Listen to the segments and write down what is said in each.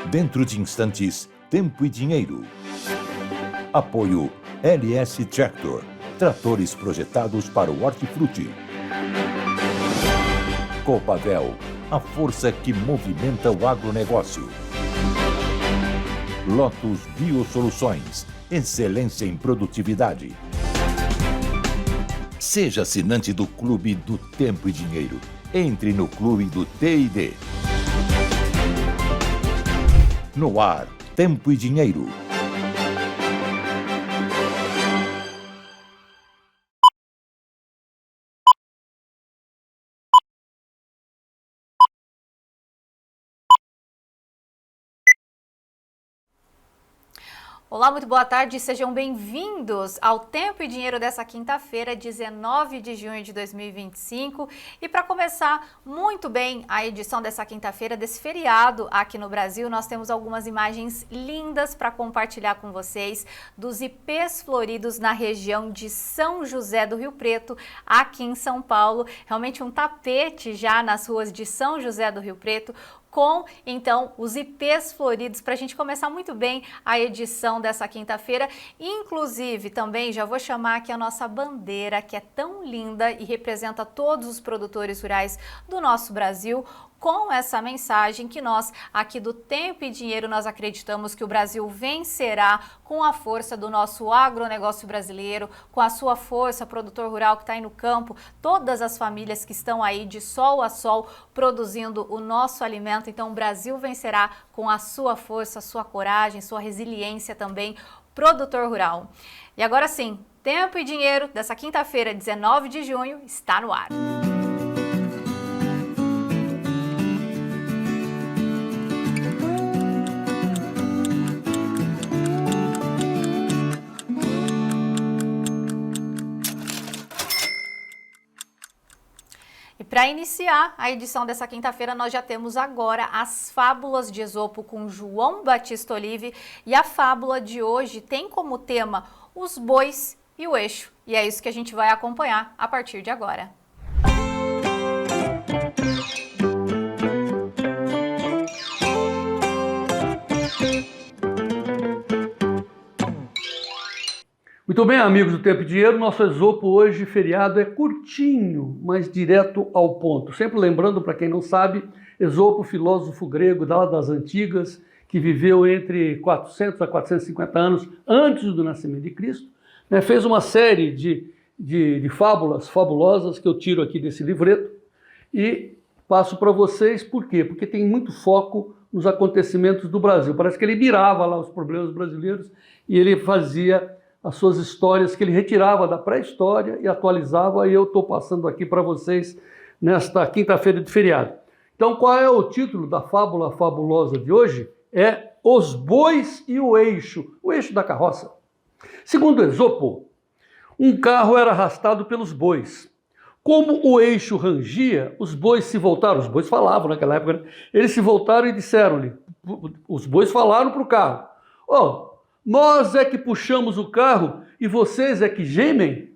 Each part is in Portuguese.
Dentro de instantes, Tempo e Dinheiro. Apoio LS Tractor, tratores projetados para o hortifruti. Copavel, a força que movimenta o agronegócio. Lotus Biosoluções, excelência em produtividade. Seja assinante do Clube do Tempo e Dinheiro. Entre no Clube do T&D. No ar, Tempo e Dinheiro. Olá, muito boa tarde, sejam bem-vindos ao Tempo e Dinheiro dessa quinta-feira, 19 de junho de 2025. E para começar muito bem a edição dessa quinta-feira, desse feriado aqui no Brasil, nós temos algumas imagens lindas para compartilhar com vocês dos ipês floridos na região de São José do Rio Preto, aqui em São Paulo. Realmente um tapete já nas ruas de São José do Rio Preto, com, então, os ipês floridos, para a gente começar muito bem a edição dessa quinta-feira. Inclusive, também já vou chamar aqui a nossa bandeira, que é tão linda e representa todos os produtores rurais do nosso Brasil, com essa mensagem que nós, aqui do Tempo e Dinheiro, nós acreditamos que o Brasil vencerá com a força do nosso agronegócio brasileiro, com a sua força, produtor rural que está aí no campo, todas as famílias que estão aí de sol a sol produzindo o nosso alimento. Então o Brasil vencerá com a sua força, a sua coragem, sua resiliência também, produtor rural. E agora sim, Tempo e Dinheiro dessa quinta-feira, 19 de junho, está no ar. Para iniciar a edição dessa quinta-feira, nós já temos agora as Fábulas de Esopo com João Batista Olive, e a fábula de hoje tem como tema os bois e o eixo, e é isso que a gente vai acompanhar a partir de agora. Muito bem, amigos do Tempo e Dinheiro, nosso Esopo hoje, feriado, é curtinho, mas direto ao ponto. Sempre lembrando, para quem não sabe, Esopo, filósofo grego lá das antigas, que viveu entre 400 a 450 anos antes do nascimento de Cristo, né, fez uma série de fábulas fabulosas que eu tiro aqui desse livreto e passo para vocês. Por quê? Porque tem muito foco nos acontecimentos do Brasil. Parece que ele mirava lá os problemas brasileiros e ele fazia as suas histórias que ele retirava da pré-história e atualizava, e eu estou passando aqui para vocês nesta quinta-feira de feriado. Então, qual é o título da fábula fabulosa de hoje? É Os Bois e o Eixo da carroça. Segundo Esopo, um carro era arrastado pelos bois. Como o eixo rangia, os bois se voltaram, os bois falavam naquela época, né? Eles se voltaram e disseram-lhe, os bois falaram para o carro, nós é que puxamos o carro e vocês é que gemem?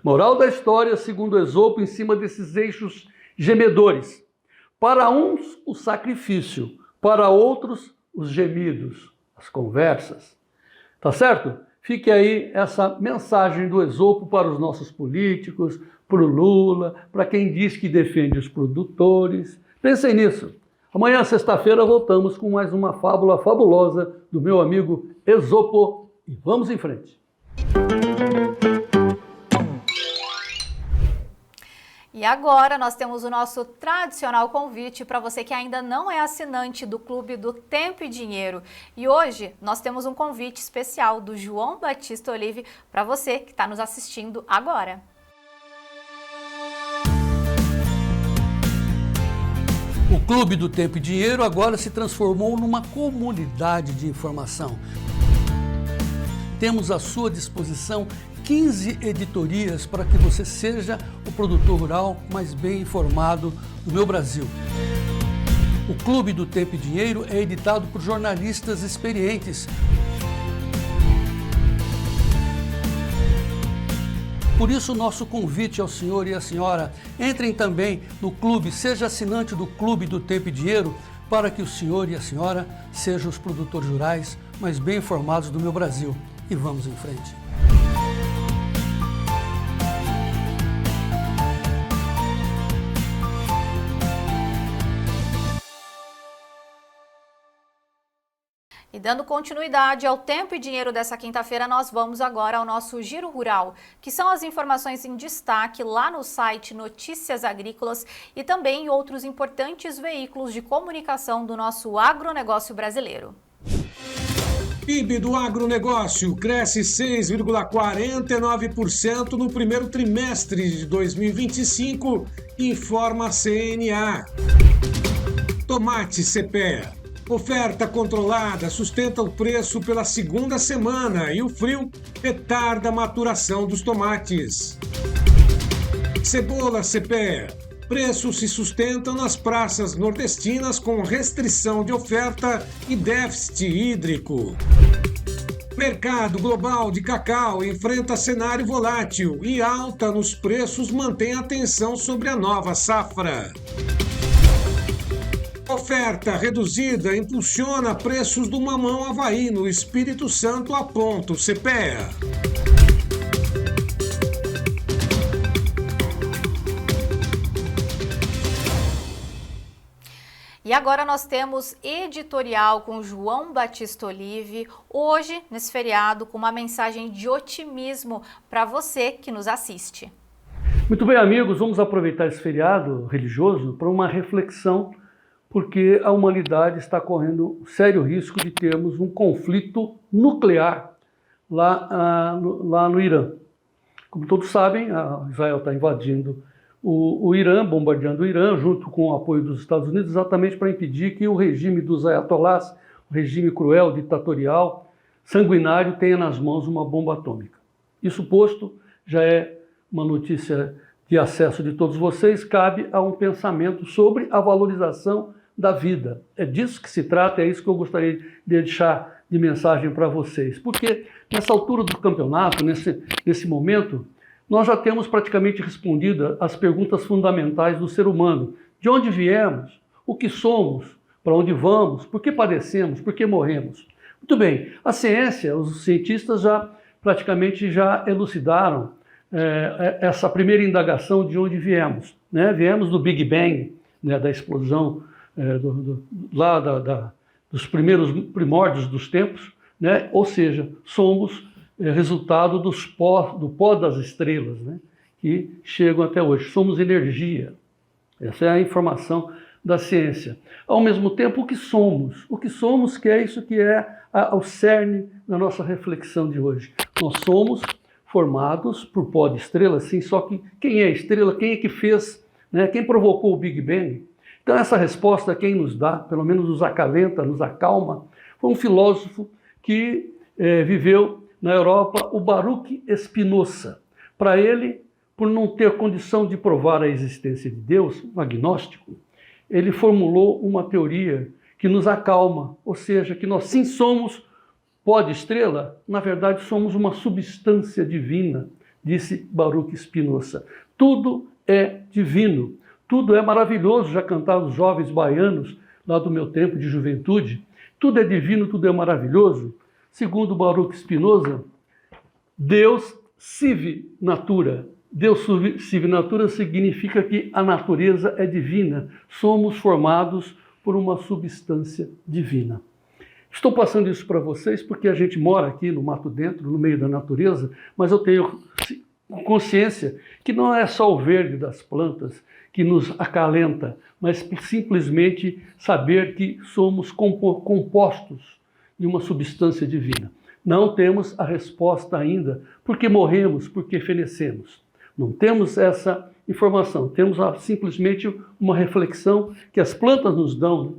Moral da história, segundo Esopo, em cima desses eixos gemedores. Para uns, o sacrifício, para outros, os gemidos, as conversas. Tá certo? Fique aí essa mensagem do Esopo para os nossos políticos, para o Lula, para quem diz que defende os produtores. Pensem nisso. Amanhã, sexta-feira, voltamos com mais uma fábula fabulosa do meu amigo Esopo. E vamos em frente. E agora nós temos o nosso tradicional convite para você que ainda não é assinante do Clube do Tempo e Dinheiro. E hoje nós temos um convite especial do João Batista Olive para você que está nos assistindo agora. O Clube do Tempo e Dinheiro agora se transformou numa comunidade de informação. Temos à sua disposição 15 editorias para que você seja o produtor rural mais bem informado do meu Brasil. O Clube do Tempo e Dinheiro é editado por jornalistas experientes. Por isso, nosso convite ao senhor e à senhora, entrem também no clube, seja assinante do Clube do Tempo e Dinheiro, para que o senhor e a senhora sejam os produtores rurais mais bem informados do meu Brasil. E vamos em frente. E dando continuidade ao Tempo e Dinheiro dessa quinta-feira, nós vamos agora ao nosso Giro Rural, que são as informações em destaque lá no site Notícias Agrícolas e também em outros importantes veículos de comunicação do nosso agronegócio brasileiro. PIB do agronegócio cresce 6,49% no primeiro trimestre de 2025, informa a CNA. Tomate CPEA. Oferta controlada sustenta o preço pela segunda semana e o frio retarda a maturação dos tomates. Cebola CPEA. Preços se sustentam nas praças nordestinas com restrição de oferta e déficit hídrico. Mercado global de cacau enfrenta cenário volátil e alta nos preços mantém atenção sobre a nova safra. Oferta reduzida impulsiona preços do mamão Havaí no Espírito Santo, aponta o CPEA. E agora nós temos editorial com João Batista Olive, hoje, nesse feriado, com uma mensagem de otimismo para você que nos assiste. Muito bem, amigos, vamos aproveitar esse feriado religioso para uma reflexão, porque a humanidade está correndo sério risco de termos um conflito nuclear lá no Irã. Como todos sabem, Israel está invadindo o Irã, bombardeando o Irã, junto com o apoio dos Estados Unidos, exatamente para impedir que o regime dos ayatolás, o regime cruel, ditatorial, sanguinário, tenha nas mãos uma bomba atômica. Isso posto, já é uma notícia de acesso de todos vocês, cabe a um pensamento sobre a valorização da vida. É disso que se trata, é isso que eu gostaria de deixar de mensagem para vocês. Porque nessa altura do campeonato, nesse momento, nós já temos praticamente respondido as perguntas fundamentais do ser humano. De onde viemos? O que somos? Para onde vamos? Por que padecemos? Por que morremos? Muito bem, a ciência, os cientistas praticamente já elucidaram essa primeira indagação de onde viemos. Né? Viemos do Big Bang, né, da explosão dos primeiros primórdios dos tempos, né? Ou seja, somos resultado do pó das estrelas, né? Que chegam até hoje. Somos energia. Essa é a informação da ciência. Ao mesmo tempo, o que somos? O que somos, que é isso que é o cerne da nossa reflexão de hoje. Nós somos formados por pó de estrela, sim, só que quem é a estrela? Quem é que fez? Né? Quem provocou o Big Bang? Então essa resposta quem nos dá, pelo menos nos acalenta, nos acalma, foi um filósofo que viveu na Europa, o Baruch Spinoza. Para ele, por não ter condição de provar a existência de Deus, um agnóstico, ele formulou uma teoria que nos acalma, ou seja, que nós sim somos pó de estrela, na verdade somos uma substância divina, disse Baruch Spinoza. Tudo é divino. Tudo é maravilhoso, já cantaram os jovens baianos lá do meu tempo de juventude. Tudo é divino, tudo é maravilhoso. Segundo Baruch Spinoza, Deus sive natura. Deus sive natura significa que a natureza é divina. Somos formados por uma substância divina. Estou passando isso para vocês porque a gente mora aqui no mato dentro, no meio da natureza, mas eu tenho consciência que não é só o verde das plantas que nos acalenta, mas simplesmente saber que somos compostos de uma substância divina. Não temos a resposta ainda, porque morremos, porque fenecemos. Não temos essa informação, temos simplesmente uma reflexão que as plantas nos dão,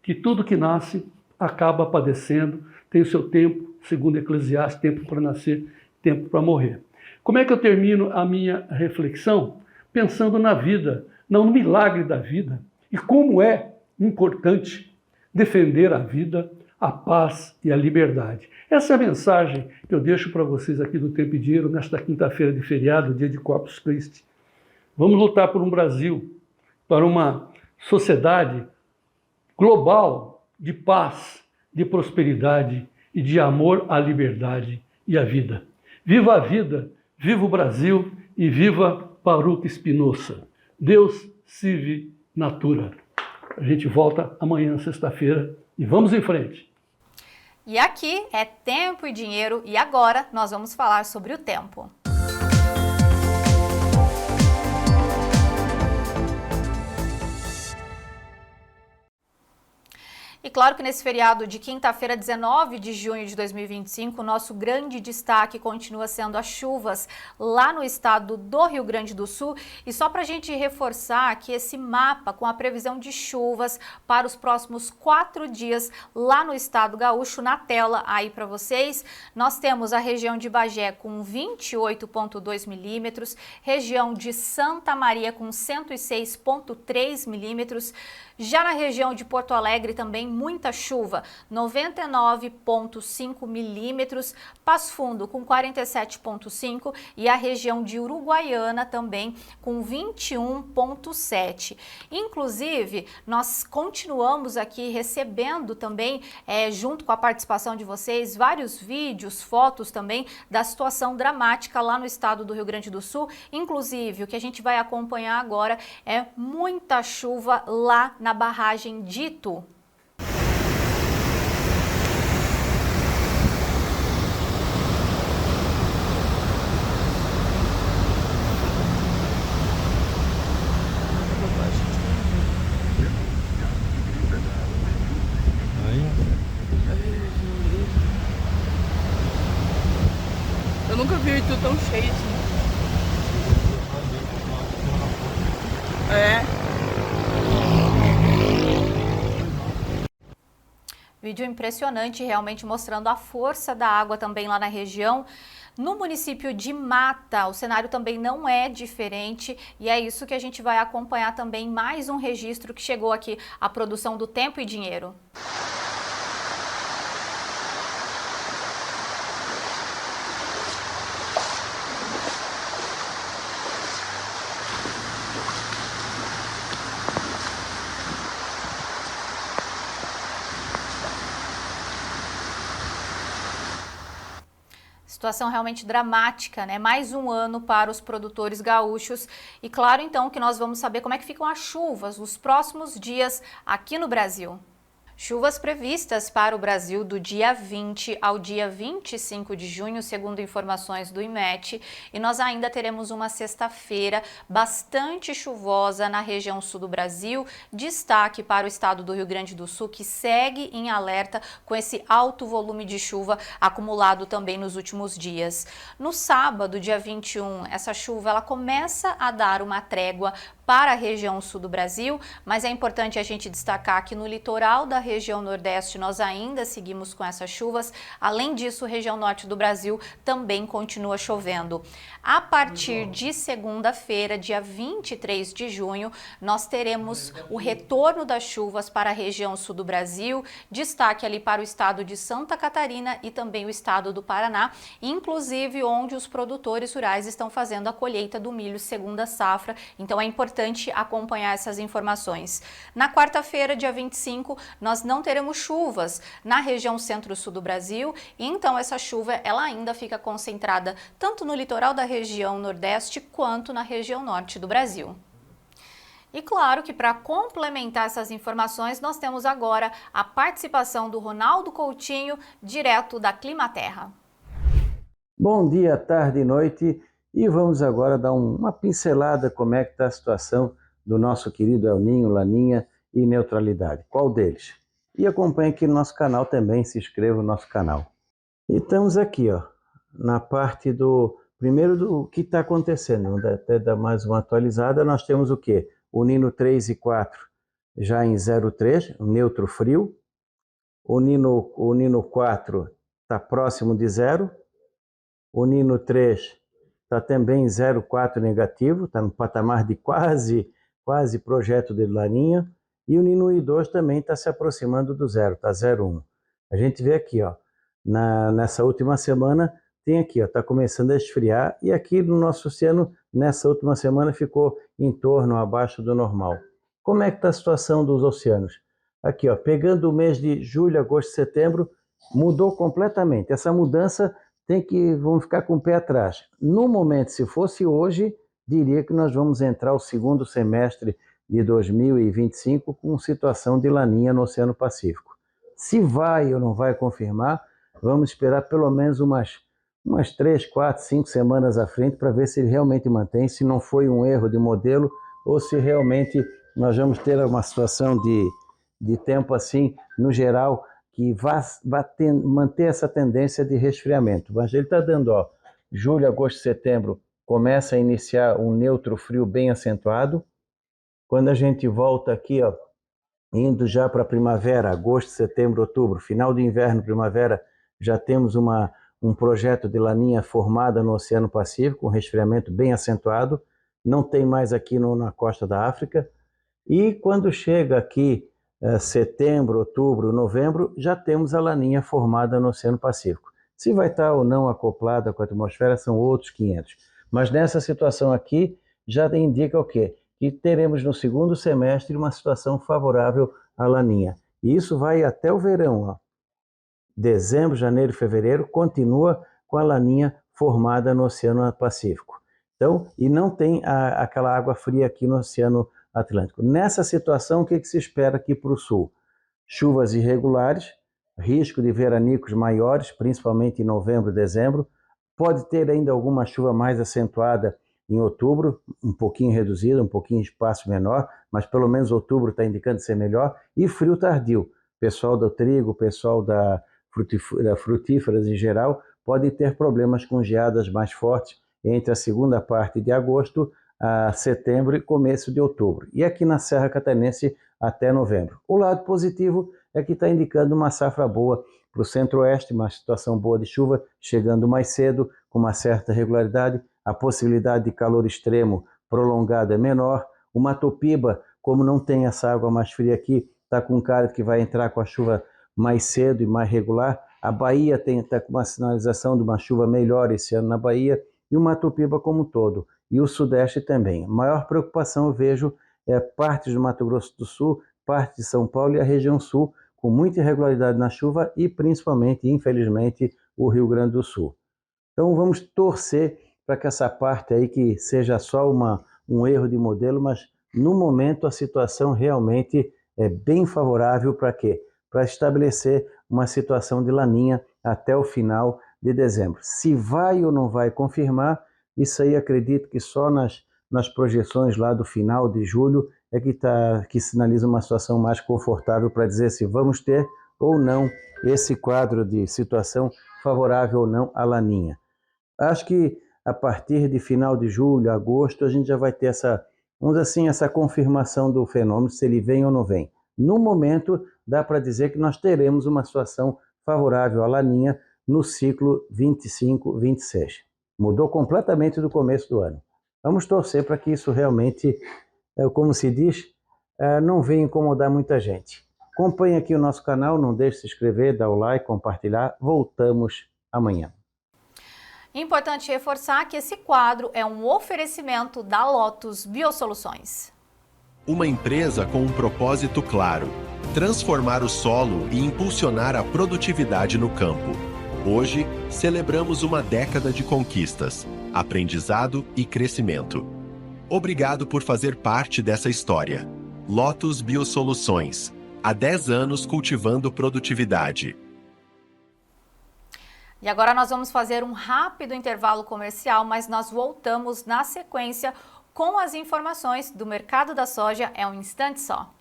que tudo que nasce acaba padecendo, tem o seu tempo, segundo Eclesiastes, tempo para nascer, tempo para morrer. Como é que eu termino a minha reflexão? Pensando na vida, no milagre da vida, e como é importante defender a vida, a paz e a liberdade. Essa é a mensagem que eu deixo para vocês aqui do Tempo e Dinheiro nesta quinta-feira de feriado, dia de Corpus Christi. Vamos lutar por um Brasil, para uma sociedade global de paz, de prosperidade e de amor à liberdade e à vida. Viva a vida, viva o Brasil e viva Baruch Spinoza. Deus sive natura. A gente volta amanhã, sexta-feira, e vamos em frente. E aqui é Tempo e Dinheiro e agora nós vamos falar sobre o tempo. E claro que nesse feriado de quinta-feira, 19 de junho de 2025, o nosso grande destaque continua sendo as chuvas lá no estado do Rio Grande do Sul. E só para a gente reforçar que esse mapa com a previsão de chuvas para os próximos 4 dias lá no estado gaúcho, na tela aí para vocês, nós temos a região de Bagé com 28,2 milímetros, região de Santa Maria com 106,3 milímetros, já na região de Porto Alegre também muita chuva, 99,5 milímetros, Passo Fundo com 47,5 e a região de Uruguaiana também com 21,7. Inclusive, nós continuamos aqui recebendo também, junto com a participação de vocês, vários vídeos, fotos também da situação dramática lá no estado do Rio Grande do Sul. Inclusive, o que a gente vai acompanhar agora é muita chuva lá na barragem de Itu. Eu nunca vi o Itu tão cheio assim. Vídeo impressionante, realmente mostrando a força da água também lá na região. No município de Mata, o cenário também não é diferente e é isso que a gente vai acompanhar também, mais um registro que chegou aqui, a produção do Tempo e Dinheiro. Situação realmente dramática, né? Mais um ano para os produtores gaúchos. E claro, então, que nós vamos saber como é que ficam as chuvas nos próximos dias aqui no Brasil. Chuvas previstas para o Brasil do dia 20 ao dia 25 de junho, segundo informações do IMET, e nós ainda teremos uma sexta-feira bastante chuvosa na região sul do Brasil, destaque para o estado do Rio Grande do Sul, que segue em alerta com esse alto volume de chuva acumulado também nos últimos dias. No sábado, dia 21, essa chuva ela começa a dar uma trégua para a região sul do Brasil, mas é importante a gente destacar que no litoral da região nordeste nós ainda seguimos com essas chuvas. Além disso, região norte do Brasil também continua chovendo. A partir de segunda-feira, dia 23 de junho, nós teremos o retorno das chuvas para a região sul do Brasil, destaque ali para o estado de Santa Catarina e também o estado do Paraná, inclusive onde os produtores rurais estão fazendo a colheita do milho segunda safra. Então é importante acompanhar essas informações. Na quarta-feira, dia 25, nós não teremos chuvas na região centro-sul do Brasil, e então essa chuva ela ainda fica concentrada tanto no litoral da região nordeste quanto na região norte do Brasil. E claro que para complementar essas informações, nós temos agora a participação do Ronaldo Coutinho, direto da Climaterra. Bom dia, tarde e noite. E vamos agora dar uma pincelada como é que está a situação do nosso querido El Ninho, Laninha e neutralidade. Qual deles? E acompanhe aqui no nosso canal também, se inscreva no nosso canal. E estamos aqui, ó, na parte primeiro do que está acontecendo. Até dar mais uma atualizada, nós temos o quê? O Nino 3 e 4 já em 0,3, um neutro frio. O Nino 4 está próximo de 0. O Nino 3 está também em 0,4 negativo, está no patamar de quase projeto de Laninha. E o Nino I2 também está se aproximando do 0, está 0,1. A gente vê aqui, ó, nessa última semana, tem aqui, ó, está começando a esfriar, e aqui no nosso oceano, nessa última semana, ficou em torno, abaixo do normal. Como é que está a situação dos oceanos? Aqui, ó, pegando o mês de julho, agosto e setembro, mudou completamente. Essa mudança vamos ficar com o pé atrás. No momento, se fosse hoje, diria que nós vamos entrar o segundo semestre de 2025 com situação de laninha no Oceano Pacífico. Se vai ou não vai confirmar, vamos esperar pelo menos umas 3, 4, 5 semanas à frente para ver se ele realmente mantém, se não foi um erro de modelo ou se realmente nós vamos ter uma situação de tempo assim, no geral, que vai manter essa tendência de resfriamento. Mas ele está dando, ó, julho, agosto, setembro, começa a iniciar um neutro frio bem acentuado. Quando a gente volta aqui, ó, indo já para a primavera, agosto, setembro, outubro, final de inverno, primavera, já temos um projeto de laninha formada no Oceano Pacífico, um resfriamento bem acentuado, não tem mais aqui na costa da África. E quando chega aqui setembro, outubro, novembro, já temos a laninha formada no Oceano Pacífico. Se vai estar ou não acoplada com a atmosfera são outros 500. Mas nessa situação aqui já indica o quê? Que teremos no segundo semestre uma situação favorável à laninha. E isso vai até o verão, ó. Dezembro, janeiro, fevereiro, continua com a laninha formada no Oceano Pacífico. Então, e não tem aquela água fria aqui no Oceano Atlântico. Nessa situação, o que se espera aqui para o sul? Chuvas irregulares, risco de veranicos maiores, principalmente em novembro e dezembro. Pode ter ainda alguma chuva mais acentuada em outubro, um pouquinho reduzida, um pouquinho de espaço menor, mas pelo menos outubro está indicando ser melhor. E frio tardio. Pessoal do trigo, pessoal da frutíferas em geral, pode ter problemas com geadas mais fortes entre a segunda parte de agosto a setembro e começo de outubro. E aqui na Serra Catarinense até novembro. O lado positivo é que está indicando uma safra boa para o centro-oeste, uma situação boa de chuva, chegando mais cedo, com uma certa regularidade. A possibilidade de calor extremo prolongado é menor. O Matopiba, como não tem essa água mais fria aqui, está com cara que vai entrar com a chuva mais cedo e mais regular. A Bahia está com uma sinalização de uma chuva melhor esse ano na Bahia, e o Matopiba como um todo. E o Sudeste também. A maior preocupação eu vejo é partes do Mato Grosso do Sul, parte de São Paulo e a região sul, com muita irregularidade na chuva e principalmente, infelizmente, o Rio Grande do Sul. Então vamos torcer para que essa parte aí que seja só um erro de modelo, mas no momento a situação realmente é bem favorável para quê? Para estabelecer uma situação de laninha até o final de dezembro. Se vai ou não vai confirmar, isso aí acredito que só nas projeções lá do final de julho é que sinaliza uma situação mais confortável para dizer se vamos ter ou não esse quadro de situação favorável ou não à laninha. Acho que a partir de final de julho, agosto, a gente já vai ter essa confirmação do fenômeno, se ele vem ou não vem. No momento, dá para dizer que nós teremos uma situação favorável à laninha no ciclo 25-26. Mudou completamente do começo do ano. Vamos torcer para que isso realmente, como se diz, não venha incomodar muita gente. Acompanhe aqui o nosso canal, não deixe de se inscrever, dar o like, compartilhar. Voltamos amanhã. Importante reforçar que esse quadro é um oferecimento da Lotus Biosoluções. Uma empresa com um propósito claro: transformar o solo e impulsionar a produtividade no campo. Hoje, celebramos uma década de conquistas, aprendizado e crescimento. Obrigado por fazer parte dessa história. Lotus Biosoluções. Há 10 anos cultivando produtividade. E agora nós vamos fazer um rápido intervalo comercial, mas nós voltamos na sequência com as informações do mercado da soja. É um instante só.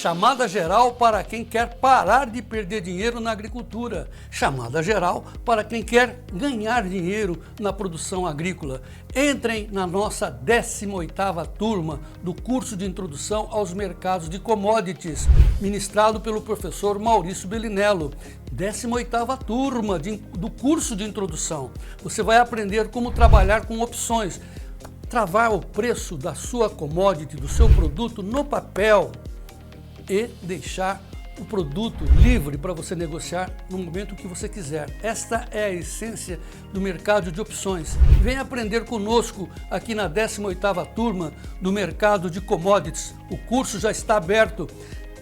Chamada geral para quem quer parar de perder dinheiro na agricultura. Chamada geral para quem quer ganhar dinheiro na produção agrícola. Entrem na nossa 18ª turma do curso de introdução aos mercados de commodities, ministrado pelo professor Maurício Bellinello. 18ª turma do curso de introdução. Você vai aprender como trabalhar com opções, travar o preço da sua commodity, do seu produto no papel e deixar o produto livre para você negociar no momento que você quiser. Esta é a essência do mercado de opções. Venha aprender conosco aqui na 18ª turma do mercado de commodities. O curso já está aberto.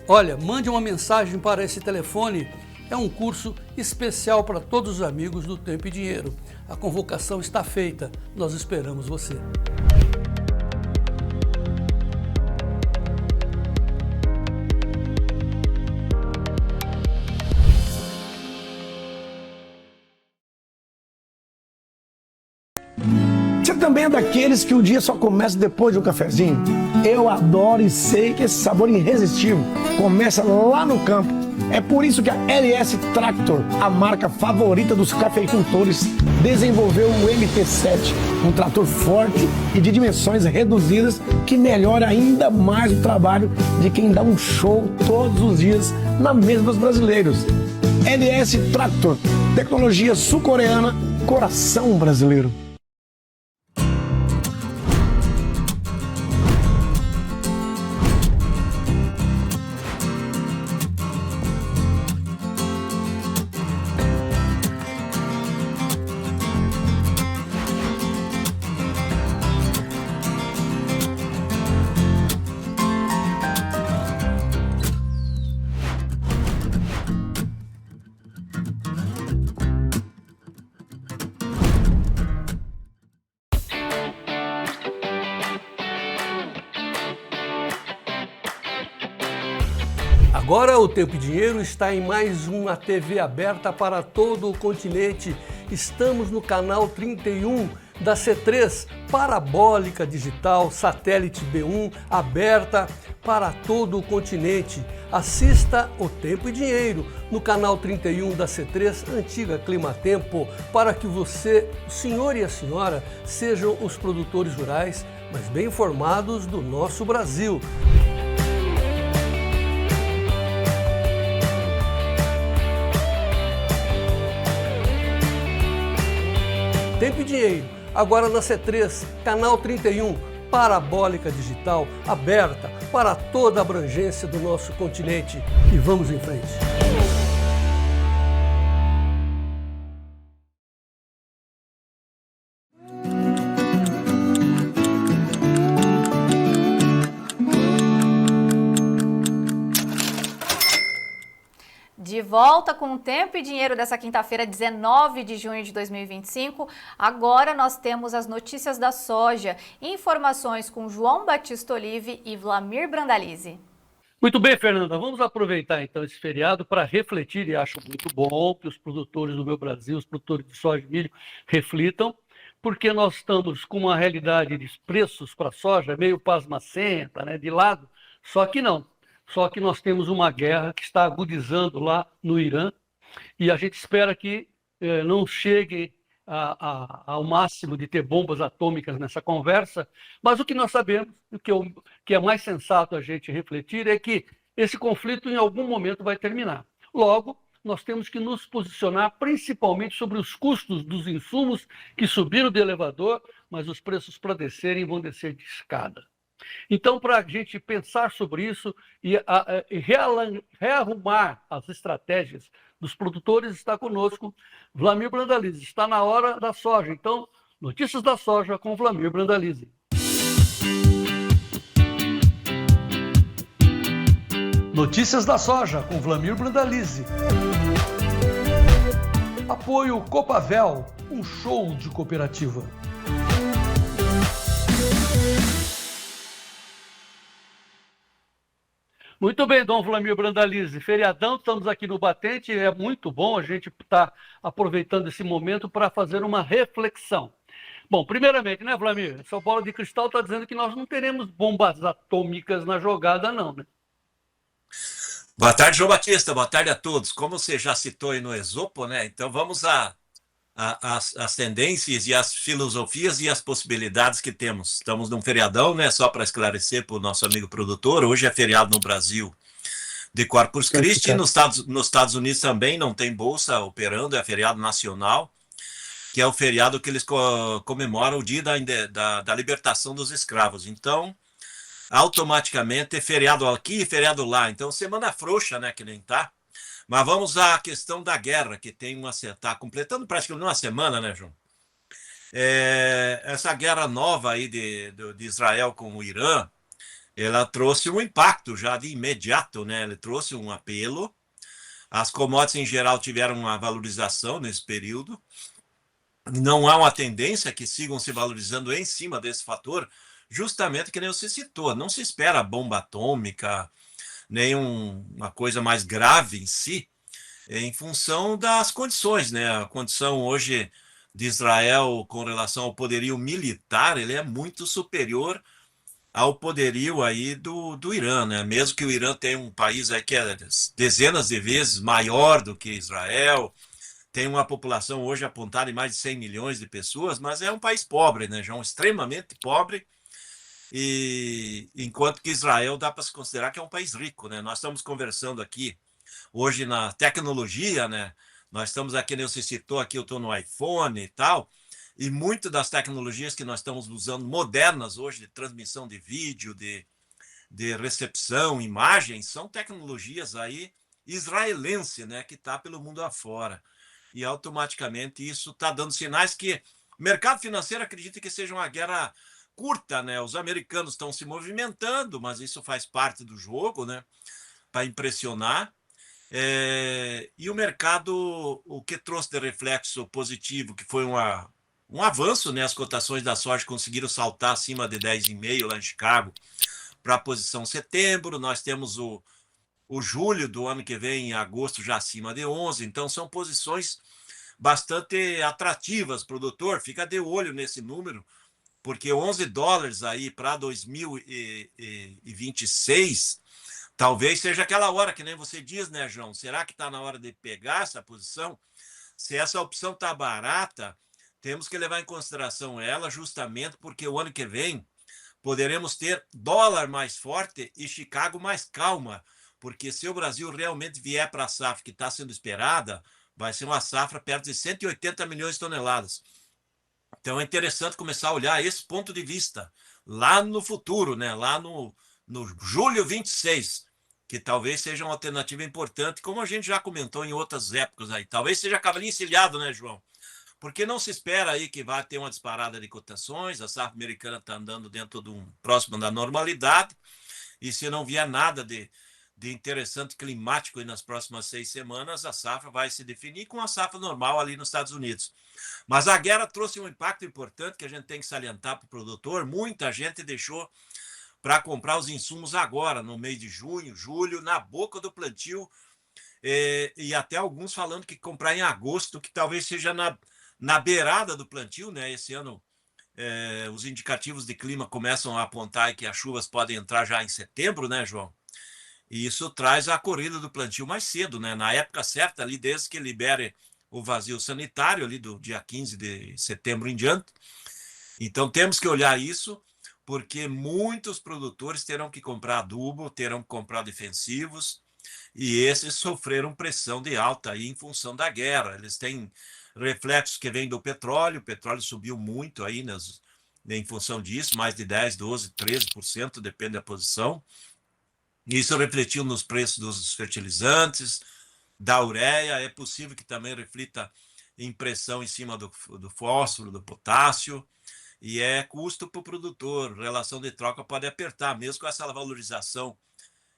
Olha, mande uma mensagem para esse telefone. É um curso especial para todos os amigos do Tempo e Dinheiro. A convocação está feita. Nós esperamos você. Você também é daqueles que o dia só começa depois de um cafezinho? Eu adoro e sei que esse sabor irresistível começa lá no campo. É por isso que a LS Tractor, a marca favorita dos cafeicultores, desenvolveu o MT-7, um trator forte e de dimensões reduzidas que melhora ainda mais o trabalho de quem dá um show todos os dias na mesa dos brasileiros. LS Tractor, tecnologia sul-coreana, coração brasileiro. Agora o Tempo e Dinheiro está em mais uma TV aberta para todo o continente. Estamos no canal 31 da C3, parabólica digital, satélite B1, aberta para todo o continente. Assista o Tempo e Dinheiro no canal 31 da C3, antiga Climatempo, para que você, o senhor e a senhora, sejam os produtores rurais, mas bem informados do nosso Brasil. Tempo e Dinheiro, agora na C3, canal 31, parabólica digital, aberta para toda a abrangência do nosso continente. E vamos em frente. De volta com o Tempo e Dinheiro dessa quinta-feira, 19 de junho de 2025. Agora nós temos as notícias da soja. Informações com João Batista Olive e Vlamir Brandalize. Muito bem, Fernanda. Vamos aproveitar então esse feriado para refletir, e acho muito bom que os produtores do meu Brasil, os produtores de soja e milho, reflitam, porque nós estamos com uma realidade de preços para a soja meio pasmacenta, né, de lado, só que não. Só que nós temos uma guerra que está agudizando lá no Irã e a gente espera que não chegue ao máximo de ter bombas atômicas nessa conversa, mas o que nós sabemos, que é mais sensato a gente refletir, é que esse conflito em algum momento vai terminar. Logo, nós temos que nos posicionar principalmente sobre os custos dos insumos que subiram de elevador, mas os preços para descerem vão descer de escada. Então, para a gente pensar sobre isso e rearrumar as estratégias dos produtores, está conosco Vlamir Brandalize. Está na hora da soja. Então, notícias da soja com Vlamir Brandalize. Notícias da soja com Vlamir Brandalize. Apoio Copavel, um show de cooperativa. Muito bem, Dom Vlamir Brandalize. Feriadão, estamos aqui no Batente, é muito bom a gente estar aproveitando esse momento para fazer uma reflexão. Bom, primeiramente, né, Vlamir? Sua bola de cristal está dizendo que nós não teremos bombas atômicas na jogada, não, né? Boa tarde, João Batista. Boa tarde a todos. Como você já citou aí no Esopo, né? Então vamos às tendências e as filosofias e as possibilidades que temos. Estamos num feriadão, né? Só para esclarecer para o nosso amigo produtor, hoje é feriado no Brasil de Corpus Christi, e nos Estados Unidos também não tem bolsa operando, é feriado nacional, que é o feriado que eles comemoram o dia da libertação dos escravos. Então, automaticamente é feriado aqui e feriado lá. Então, semana frouxa, né, que nem tá. Mas vamos à questão da guerra, que tem está completando praticamente uma semana, né, João? Essa guerra nova aí de Israel com o Irã, ela trouxe um impacto já de imediato, né? Ele trouxe um apelo. As commodities em geral tiveram uma valorização nesse período. Não há uma tendência que sigam se valorizando em cima desse fator, justamente que nem você citou. Não se espera bomba atômica, nem uma coisa mais grave em si, em função das condições, né? A condição hoje de Israel com relação ao poderio militar, ele é muito superior ao poderio aí do Irã, né? Mesmo que o Irã tenha um país aí que é dezenas de vezes maior do que Israel, tem uma população hoje apontada em mais de 100 milhões de pessoas, mas é um país pobre, né, João? Extremamente pobre, e enquanto que Israel dá para se considerar que é um país rico, né? Nós estamos conversando aqui hoje na tecnologia, né? Nós estamos aqui, né, você citou aqui, eu estou no iPhone e tal, e muito das tecnologias que nós estamos usando modernas hoje, de transmissão de vídeo, de recepção, imagens, são tecnologias aí israelense, né, que está pelo mundo afora. E automaticamente isso está dando sinais que o mercado financeiro acredita que seja uma guerra curta, né? Os americanos estão se movimentando, mas isso faz parte do jogo, né? Para impressionar. E o mercado, o que trouxe de reflexo positivo, que foi um avanço, né? As cotações da soja conseguiram saltar acima de 10,5 lá em Chicago para a posição setembro. Nós temos o julho do ano que vem, em agosto, já acima de 11. Então, são posições bastante atrativas, produtor. Fica de olho nesse número, porque $11 aí para 2026, talvez seja aquela hora, que nem você diz, né, João? Será que está na hora de pegar essa posição? Se essa opção está barata, temos que levar em consideração ela, justamente porque o ano que vem poderemos ter dólar mais forte e Chicago mais calma, porque se o Brasil realmente vier para a safra que está sendo esperada, vai ser uma safra perto de 180 milhões de toneladas. Então é interessante começar a olhar esse ponto de vista lá no futuro, né? Lá no julho 26, que talvez seja uma alternativa importante, como a gente já comentou em outras épocas aí. Talvez seja cavalinho encilhado, né, João? Porque não se espera aí que vai ter uma disparada de cotações, a safra americana está andando dentro de próximo da normalidade, e se não vier nada de interessante climático aí nas próximas 6 semanas, a safra vai se definir com a safra normal ali nos Estados Unidos. Mas a guerra trouxe um impacto importante que a gente tem que salientar para o produtor. Muita gente deixou para comprar os insumos agora, no mês de junho, julho, na boca do plantio, e até alguns falando que comprar em agosto, que talvez seja na beirada do plantio, né? Esse ano os indicativos de clima começam a apontar que as chuvas podem entrar já em setembro, né, João? E isso traz a corrida do plantio mais cedo, né? Na época certa, ali desde que libere o vazio sanitário, ali do dia 15 de setembro em diante. Então temos que olhar isso, porque muitos produtores terão que comprar adubo, terão que comprar defensivos, e esses sofreram pressão de alta aí em função da guerra. Eles têm reflexos que vêm do petróleo, o petróleo subiu muito aí em função disso, mais de 10, 12, 13%, depende da posição. Isso refletiu nos preços dos fertilizantes, da ureia, é possível que também reflita em pressão em cima do fósforo, do potássio, e é custo para o produtor, relação de troca pode apertar, mesmo com essa valorização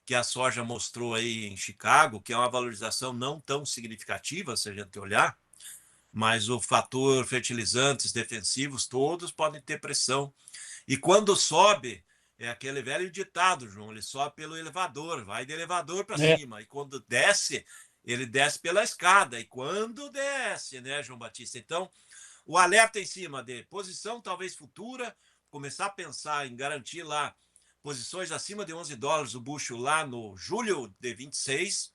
que a soja mostrou aí em Chicago, que é uma valorização não tão significativa, se a gente olhar, mas o fator fertilizantes defensivos, todos podem ter pressão. E quando sobe, é aquele velho ditado, João, ele sobe pelo elevador, vai de elevador para cima, e quando desce, ele desce pela escada, e quando desce, né, João Batista? Então, o alerta em cima de posição talvez futura, começar a pensar em garantir lá posições acima de $11 o bushel lá no julho de 26,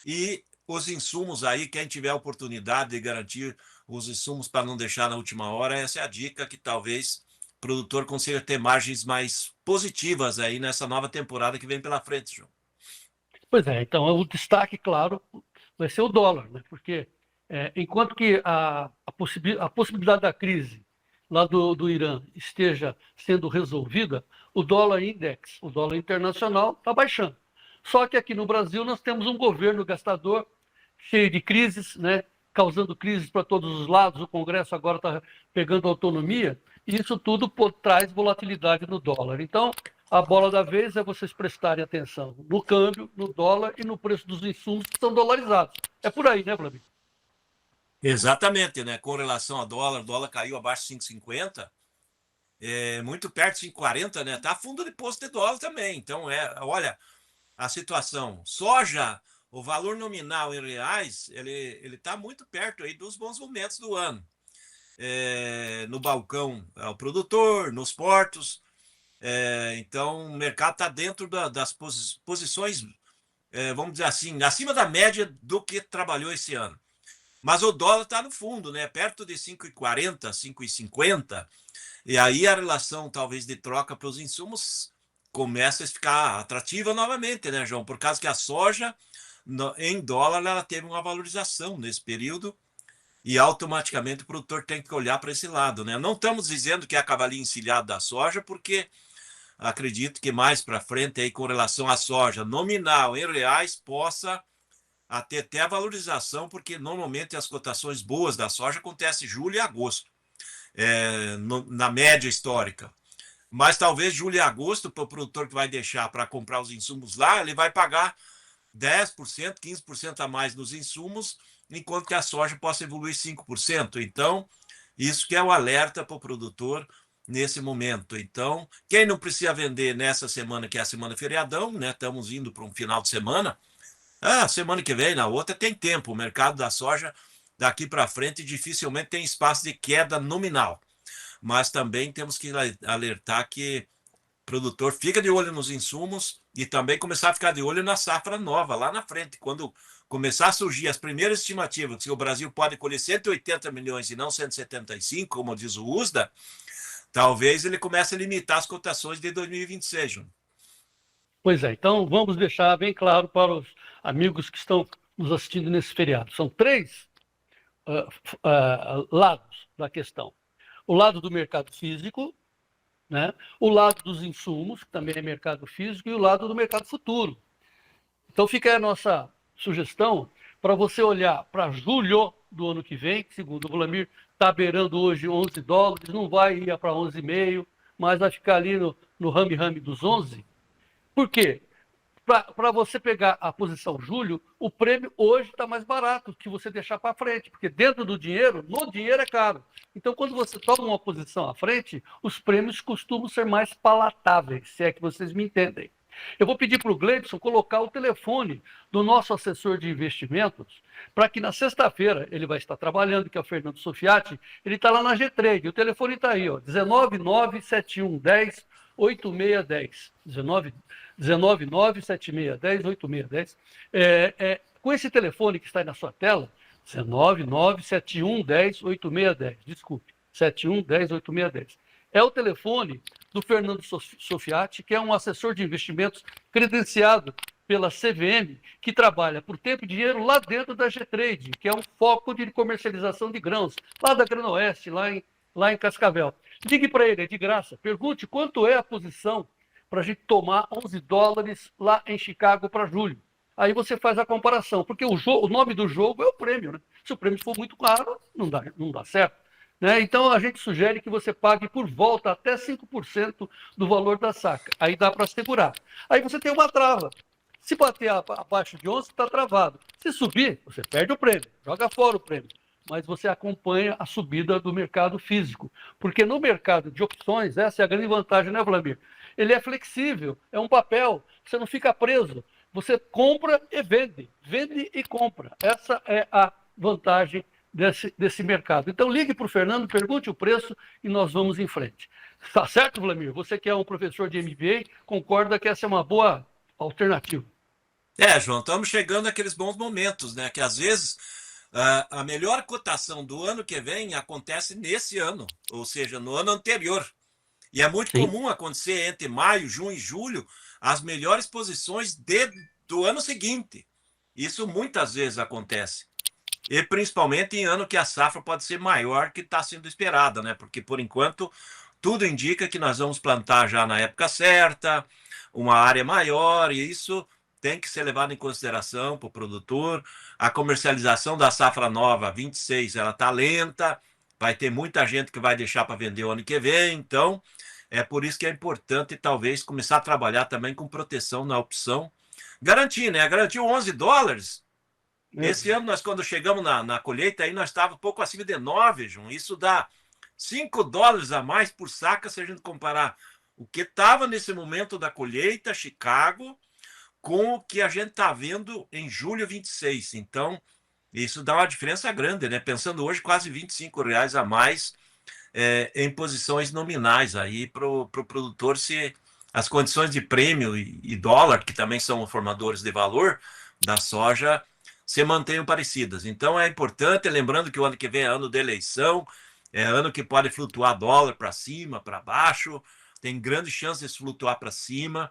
e os insumos aí, quem tiver a oportunidade de garantir os insumos para não deixar na última hora, essa é a dica que talvez o produtor consiga ter margens mais positivas aí nessa nova temporada que vem pela frente, João. Pois é, então o destaque, claro, vai ser o dólar, né? Porque enquanto que a possibilidade da crise lá do Irã esteja sendo resolvida, o dólar index, o dólar internacional, está baixando. Só que aqui no Brasil nós temos um governo gastador cheio de crises, né? Causando crises para todos os lados. O Congresso agora está pegando autonomia, e isso tudo traz volatilidade no dólar. Então, a bola da vez é vocês prestarem atenção no câmbio, no dólar e no preço dos insumos que são dolarizados. É por aí, né, Flávio? Exatamente, né? Com relação ao dólar, o dólar caiu abaixo de 5,50, muito perto de 5,40, né? Está fundo de poço de dólar também. Então, olha a situação. Soja, o valor nominal em reais, ele está muito perto aí dos bons momentos do ano. No balcão ao produtor, nos portos. Então, o mercado está dentro das posições, vamos dizer assim, acima da média do que trabalhou esse ano. Mas o dólar está no fundo, né? Perto de 5,40, 5,50, e aí a relação, talvez, de troca para os insumos começa a ficar atrativa novamente, né, João? Por causa que a soja, em dólar, ela teve uma valorização nesse período, e automaticamente o produtor tem que olhar para esse lado, né? Não estamos dizendo que é a cavalinha encilhada da soja, porque acredito que mais para frente, aí, com relação à soja nominal em reais, possa até a valorização, porque normalmente as cotações boas da soja acontecem em julho e agosto, na média histórica. Mas talvez julho e agosto, para o produtor que vai deixar para comprar os insumos lá, ele vai pagar 10%, 15% a mais nos insumos, enquanto que a soja possa evoluir 5%. Então, isso que é o alerta para o produtor nesse momento. Então, quem não precisa vender nessa semana, que é a semana feriadão, né? Estamos indo para um final de semana. Semana que vem, na outra, tem tempo. O mercado da soja, daqui para frente, dificilmente tem espaço de queda nominal. Mas também temos que alertar que o produtor fica de olho nos insumos e também começar a ficar de olho na safra nova, lá na frente. Quando começar a surgir as primeiras estimativas que o Brasil pode colher 180 milhões e não 175, como diz o USDA, talvez ele comece a limitar as cotações de 2026, João. Pois é, então vamos deixar bem claro para os amigos que estão nos assistindo nesse feriado. São três lados da questão. O lado do mercado físico, né? O lado dos insumos, que também é mercado físico, e o lado do mercado futuro. Então fica aí a nossa sugestão para você olhar para julho do ano que vem, que segundo o Vladimir está beirando hoje $11, não vai ir para 11,5, mas vai ficar ali no rame-rame dos 11. Por quê? Para você pegar a posição julho, o prêmio hoje está mais barato que você deixar para frente, porque dentro do dinheiro, no dinheiro é caro. Então, quando você toma uma posição à frente, os prêmios costumam ser mais palatáveis, se é que vocês me entendem. Eu vou pedir para o Gleidson colocar o telefone do nosso assessor de investimentos, para que na sexta-feira ele vai estar trabalhando, que é o Fernando Sofiati, ele está lá na G-Trade, o telefone está aí, ó, 1997110 8610, 1997610 8610. Com esse telefone que está aí na sua tela, 1997110 8610, desculpe, 7110 8610. É o telefone do Fernando Sofiati, que é um assessor de investimentos credenciado pela CVM, que trabalha por tempo e dinheiro lá dentro da G-Trade, que é um foco de comercialização de grãos, lá da Grana Oeste, lá em Cascavel. Ligue para ele, é de graça. Pergunte quanto é a posição para a gente tomar $11 lá em Chicago para julho. Aí você faz a comparação, porque o nome do jogo é o prêmio, né? Se o prêmio for muito caro, não dá certo. Né? Então a gente sugere que você pague por volta até 5% do valor da saca. Aí dá para segurar. Aí você tem uma trava. Se bater abaixo de 11, está travado. Se subir, você perde o prêmio, joga fora o prêmio. Mas você acompanha a subida do mercado físico. Porque no mercado de opções, essa é a grande vantagem, né, Vladimir? Ele é flexível, é um papel, você não fica preso. Você compra e vende e compra. Essa é a vantagem desse mercado. Então ligue para o Fernando, pergunte o preço e nós vamos em frente. Tá certo, Vlamir? Você que é um professor de MBA, concorda que essa é uma boa alternativa? João, estamos chegando àqueles bons momentos, né? Que às vezes a melhor cotação do ano que vem acontece nesse ano, ou seja, no ano anterior. E é muito comum acontecer entre maio, junho e julho as melhores posições do ano seguinte. Isso muitas vezes acontece. E principalmente em ano que a safra pode ser maior que está sendo esperada, né? Porque por enquanto tudo indica que nós vamos plantar já na época certa, uma área maior, e isso tem que ser levado em consideração para o produtor. A comercialização da safra nova 26 ela está lenta, vai ter muita gente que vai deixar para vender o ano que vem, então é por isso que é importante talvez começar a trabalhar também com proteção na opção. Garantir, né? Garantiu $11. Esse ano, nós quando chegamos na colheita, aí nós estávamos um pouco acima de 9, João. Isso dá $5 a mais por saca se a gente comparar o que estava nesse momento da colheita, Chicago, com o que a gente está vendo em julho 26. Então, isso dá uma diferença grande, né? Pensando hoje, quase R$ 25 a mais em posições nominais aí para o produtor, se as condições de prêmio e dólar, que também são formadores de valor da soja, se mantenham parecidas. Então, é importante, lembrando que o ano que vem é ano de eleição, é ano que pode flutuar dólar para cima, para baixo, tem grande chance de flutuar para cima,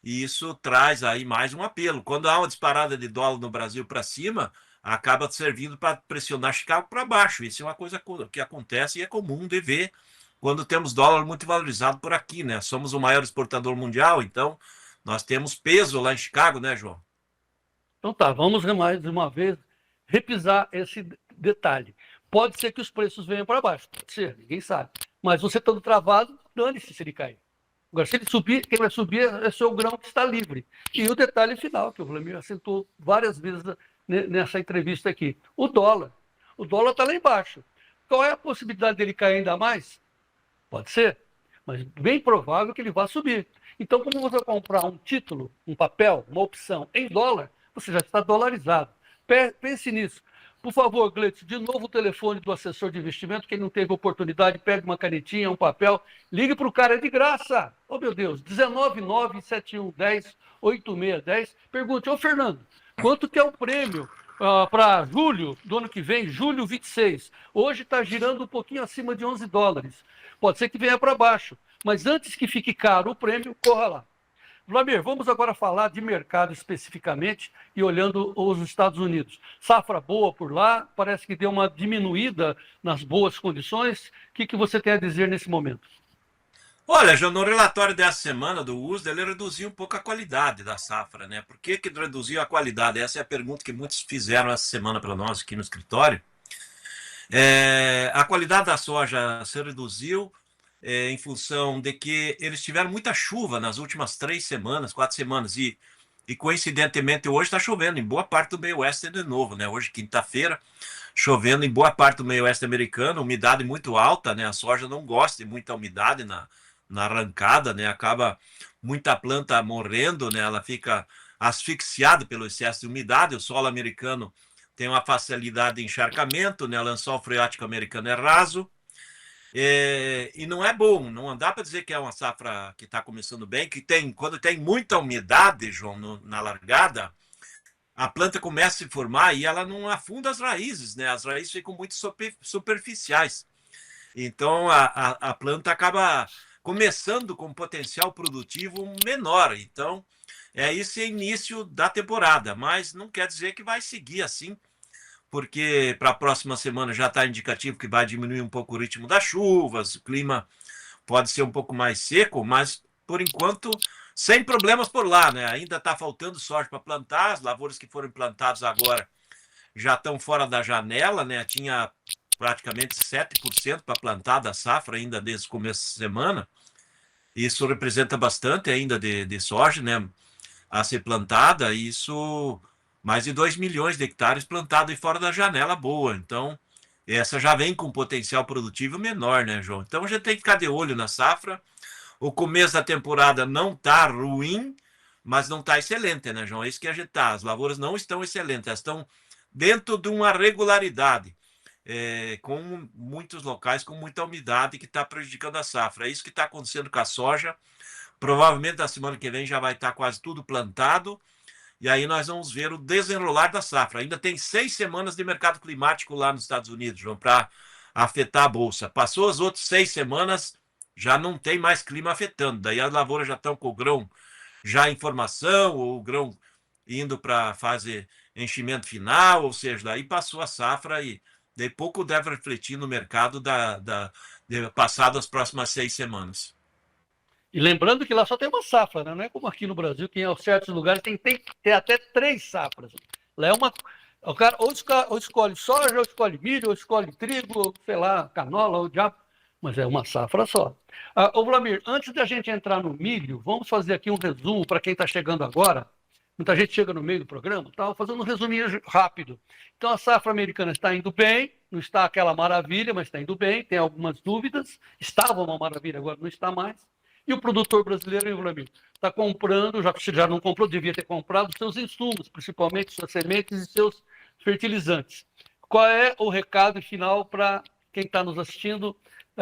e isso traz aí mais um apelo. Quando há uma disparada de dólar no Brasil para cima, acaba servindo para pressionar Chicago para baixo. Isso é uma coisa que acontece e é comum de ver quando temos dólar muito valorizado por aqui, né? Somos o maior exportador mundial, então nós temos peso lá em Chicago, né, João? Então tá, vamos mais uma vez repisar esse detalhe. Pode ser que os preços venham para baixo, pode ser, ninguém sabe. Mas você estando travado, dane-se se ele cair. Agora, se ele subir, quem vai subir é o seu grão que está livre. E o detalhe final, que o Vlamir acentuou várias vezes nessa entrevista aqui, o dólar. O dólar está lá embaixo. Qual é a possibilidade dele cair ainda mais? Pode ser, mas bem provável que ele vá subir. Então, como você comprar um título, um papel, uma opção em dólar, você já está dolarizado. Pense nisso. Por favor, Gleitson, de novo o telefone do assessor de investimento. Quem não teve oportunidade, pegue uma canetinha, um papel, ligue para o cara, é de graça. Oh, meu Deus, 199-7110-8610. Pergunte, ô Fernando, quanto que é o prêmio para julho do ano que vem, julho 26? Hoje está girando um pouquinho acima de $11. Pode ser que venha para baixo, mas antes que fique caro o prêmio, corra lá. Vlamir, vamos agora falar de mercado especificamente e olhando os Estados Unidos. Safra boa por lá, parece que deu uma diminuída nas boas condições. O que você tem a dizer nesse momento? Olha, João, no relatório dessa semana do USDA, ele reduziu um pouco a qualidade da safra, né? Por que reduziu a qualidade? Essa é a pergunta que muitos fizeram essa semana para nós aqui no escritório. A qualidade da soja se reduziu em função de que eles tiveram muita chuva nas últimas 3 semanas, 4 semanas, e coincidentemente hoje está chovendo em boa parte do meio oeste de novo, né? Hoje, quinta-feira, chovendo em boa parte do meio oeste americano, umidade muito alta, né? A soja não gosta de muita umidade na arrancada, né? Acaba muita planta morrendo, né? Ela fica asfixiada pelo excesso de umidade. O solo americano tem uma facilidade de encharcamento, né? O lençol freático americano é raso. E não é bom, não dá para dizer que é uma safra que está começando bem, quando tem muita umidade, João, na largada, a planta começa a se formar e ela não afunda as raízes, né? As raízes ficam muito superficiais. Então, a planta acaba começando com um potencial produtivo menor. Então, é esse início da temporada, mas não quer dizer que vai seguir assim, porque para a próxima semana já está indicativo que vai diminuir um pouco o ritmo das chuvas, o clima pode ser um pouco mais seco, mas, por enquanto, sem problemas por lá, né? Ainda está faltando soja para plantar, as lavouras que foram plantadas agora já estão fora da janela, né? Tinha praticamente 7% para plantar da safra ainda desde o começo da semana. Isso representa bastante ainda de soja, né? A ser plantada, isso... mais de 2 milhões de hectares plantados fora da janela boa. Então, essa já vem com potencial produtivo menor, né, João? Então, a gente tem que ficar de olho na safra. O começo da temporada não está ruim, mas não está excelente, né, João? É isso que a gente está. As lavouras não estão excelentes, elas estão dentro de uma regularidade. com muitos locais com muita umidade que está prejudicando a safra. É isso que está acontecendo com a soja. Provavelmente na semana que vem já vai estar quase tudo plantado, e aí nós vamos ver o desenrolar da safra. Ainda tem 6 semanas de mercado climático lá nos Estados Unidos, João, para afetar a bolsa. Passou as outras 6 semanas, já não tem mais clima afetando. Daí as lavouras já estão com o grão já em formação, ou o grão indo para a fase enchimento final, ou seja, daí passou a safra e daí pouco deve refletir no mercado passado as próximas 6 semanas. E lembrando que lá só tem uma safra, né? Não é como aqui no Brasil, que em certos lugares tem que ter até 3 safras. Lá é uma. O cara ou escolhe soja, ou escolhe milho, ou escolhe trigo, ou sei lá, canola, ou diabo. Mas é uma safra só. Ô Vlamir, antes de a gente entrar no milho, vamos fazer aqui um resumo para quem está chegando agora. Muita gente chega no meio do programa, tá? Fazendo um resuminho rápido. Então a safra americana está indo bem, não está aquela maravilha, mas está indo bem, tem algumas dúvidas. Estava uma maravilha, agora não está mais. E o produtor brasileiro, hein, Vlamir, está comprando, já não comprou, devia ter comprado seus insumos, principalmente suas sementes e seus fertilizantes. Qual é o recado final para quem está nos assistindo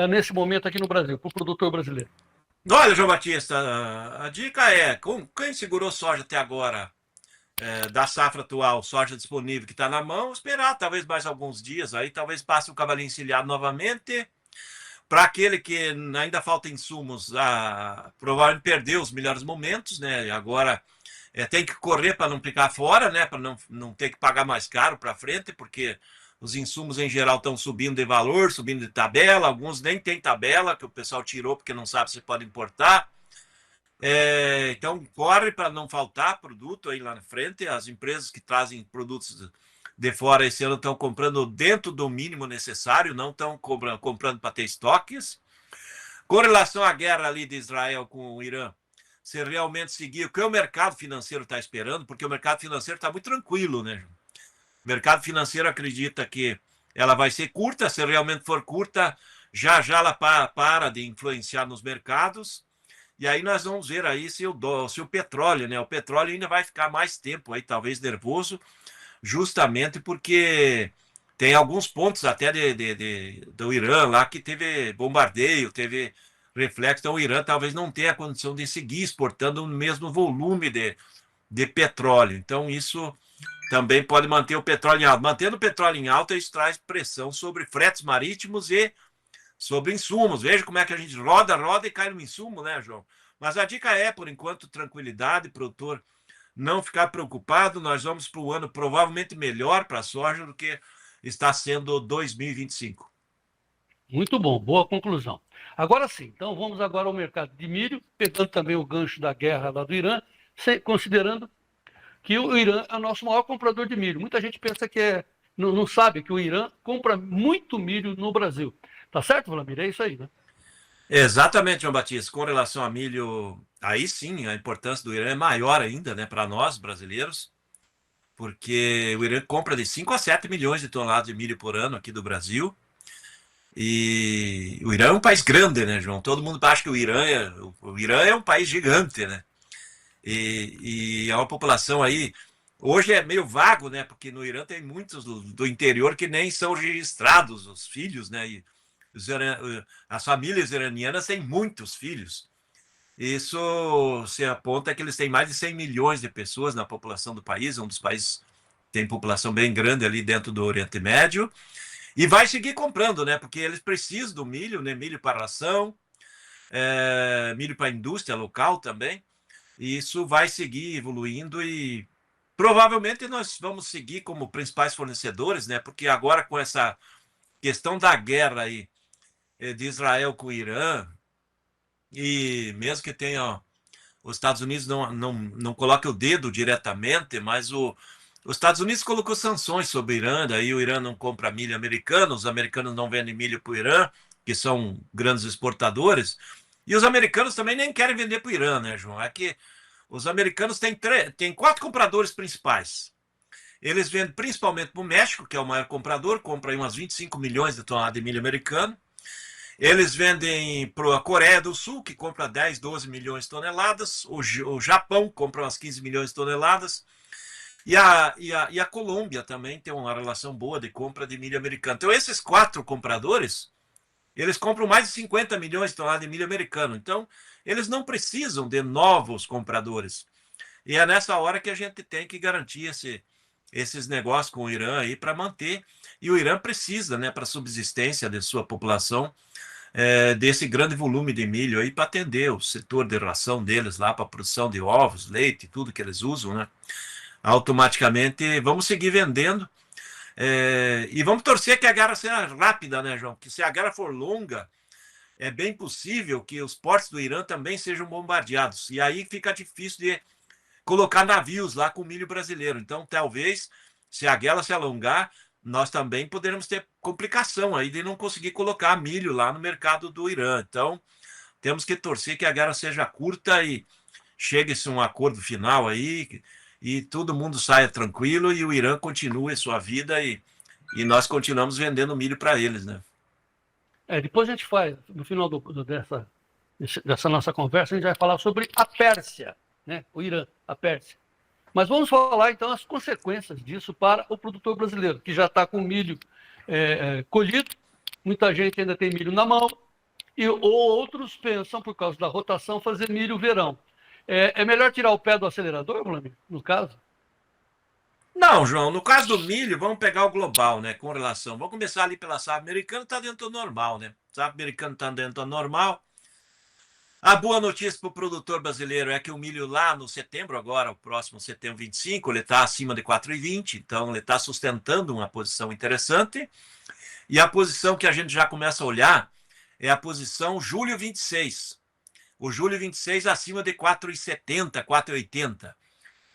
nesse momento aqui no Brasil, para o produtor brasileiro? Olha, João Batista, a dica é, quem segurou soja até agora, da safra atual, soja disponível que está na mão, esperar talvez mais alguns dias, aí talvez passe o cavalinho encilhado novamente. Para aquele que ainda falta insumos, provavelmente perdeu os melhores momentos, né? Agora tem que correr para não ficar fora, né? Para não ter que pagar mais caro para frente, porque os insumos em geral estão subindo de valor, subindo de tabela, alguns nem tem tabela, que o pessoal tirou porque não sabe se pode importar. Então corre para não faltar produto aí lá na frente. As empresas que trazem produtos de fora esse ano estão comprando dentro do mínimo necessário, não estão comprando para ter estoques. Com relação à guerra ali de Israel com o Irã, se realmente seguir o que o mercado financeiro está esperando, porque o mercado financeiro está muito tranquilo, né? O mercado financeiro acredita que ela vai ser curta, se realmente for curta, já ela para de influenciar nos mercados, e aí nós vamos ver aí se o petróleo, né? O petróleo ainda vai ficar mais tempo aí, talvez nervoso, justamente porque tem alguns pontos até do Irã lá que teve bombardeio, teve reflexo. Então o Irã talvez não tenha a condição de seguir exportando o mesmo volume de petróleo. Então isso também pode manter o petróleo em alta. Mantendo o petróleo em alta, isso traz pressão sobre fretes marítimos e sobre insumos. Veja como é que a gente roda e cai no insumo, né, João? Mas a dica é, por enquanto, tranquilidade, produtor não ficar preocupado. Nós vamos para o ano provavelmente melhor para a soja do que está sendo 2025. Muito bom, boa conclusão. Agora sim, então vamos agora ao mercado de milho, pegando também o gancho da guerra lá do Irã, considerando que o Irã é o nosso maior comprador de milho. Muita gente pensa que não sabe que o Irã compra muito milho no Brasil. Tá certo, Vlamir? É isso aí, né? Exatamente, João Batista. Com relação a milho, aí sim a importância do Irã é maior ainda, né, para nós brasileiros, porque o Irã compra de 5 a 7 milhões de toneladas de milho por ano aqui do Brasil. E o Irã é um país grande, né, João? Todo mundo acha que o Irã é um país gigante, né? E é uma população aí. Hoje é meio vago, né? Porque no Irã tem muitos do interior que nem são registrados, os filhos, né? E as famílias iranianas têm muitos filhos. Isso se aponta que eles têm mais de 100 milhões de pessoas na população do país, um dos países que tem população bem grande ali dentro do Oriente Médio. E vai seguir comprando, né? Porque eles precisam do milho, né? Milho para ração, milho para a indústria local também. E isso vai seguir evoluindo e provavelmente nós vamos seguir como principais fornecedores, né? Porque agora com essa questão da guerra aí de Israel com o Irã, e mesmo que tenha os Estados Unidos não coloque o dedo diretamente, mas os Estados Unidos colocou sanções sobre o Irã, daí o Irã não compra milho americano, os americanos não vendem milho para o Irã, que são grandes exportadores, e os americanos também nem querem vender para o Irã, né, João? É que os americanos têm 4 compradores principais. Eles vendem principalmente para o México, que é o maior comprador, compra aí umas 25 milhões de toneladas de milho americano. Eles vendem para a Coreia do Sul, que compra 10, 12 milhões de toneladas. O Japão compra umas 15 milhões de toneladas. E a Colômbia também tem uma relação boa de compra de milho americano. Então, esses 4 compradores, eles compram mais de 50 milhões de toneladas de milho americano. Então, eles não precisam de novos compradores. E é nessa hora que a gente tem que garantir esses negócios com o Irã aí para manter. E o Irã precisa, né, para a subsistência de sua população, desse grande volume de milho aí para atender o setor de ração deles lá, para a produção de ovos, leite, tudo que eles usam, né? Automaticamente vamos seguir vendendo. E vamos torcer que a guerra seja rápida, né, João? Porque se a guerra for longa, é bem possível que os portos do Irã também sejam bombardeados. E aí fica difícil de colocar navios lá com milho brasileiro. Então, talvez, se a guerra se alongar, nós também poderemos ter complicação aí de não conseguir colocar milho lá no mercado do Irã. Então, temos que torcer que a guerra seja curta e chegue-se a um acordo final aí e todo mundo saia tranquilo e o Irã continue sua vida e nós continuamos vendendo milho para eles, né? Depois a gente faz, no final dessa nossa conversa, a gente vai falar sobre a Pérsia, né? O Irã, a Pérsia. Mas vamos falar, então, as consequências disso para o produtor brasileiro, que já está com milho colhido, muita gente ainda tem milho na mão, ou outros pensam, por causa da rotação, fazer milho verão. É melhor tirar o pé do acelerador, Vladimir, no caso? Não, João, no caso do milho, vamos pegar o global, né, com relação. Vamos começar ali pela safra americana, está dentro do normal, né? Safra americana está dentro do normal. A boa notícia para o produtor brasileiro é que o milho lá no setembro, agora, o próximo setembro 25, ele está acima de 4,20, então ele está sustentando uma posição interessante. E a posição que a gente já começa a olhar é a posição julho 26. O julho 26 acima de 4,70, 4,80.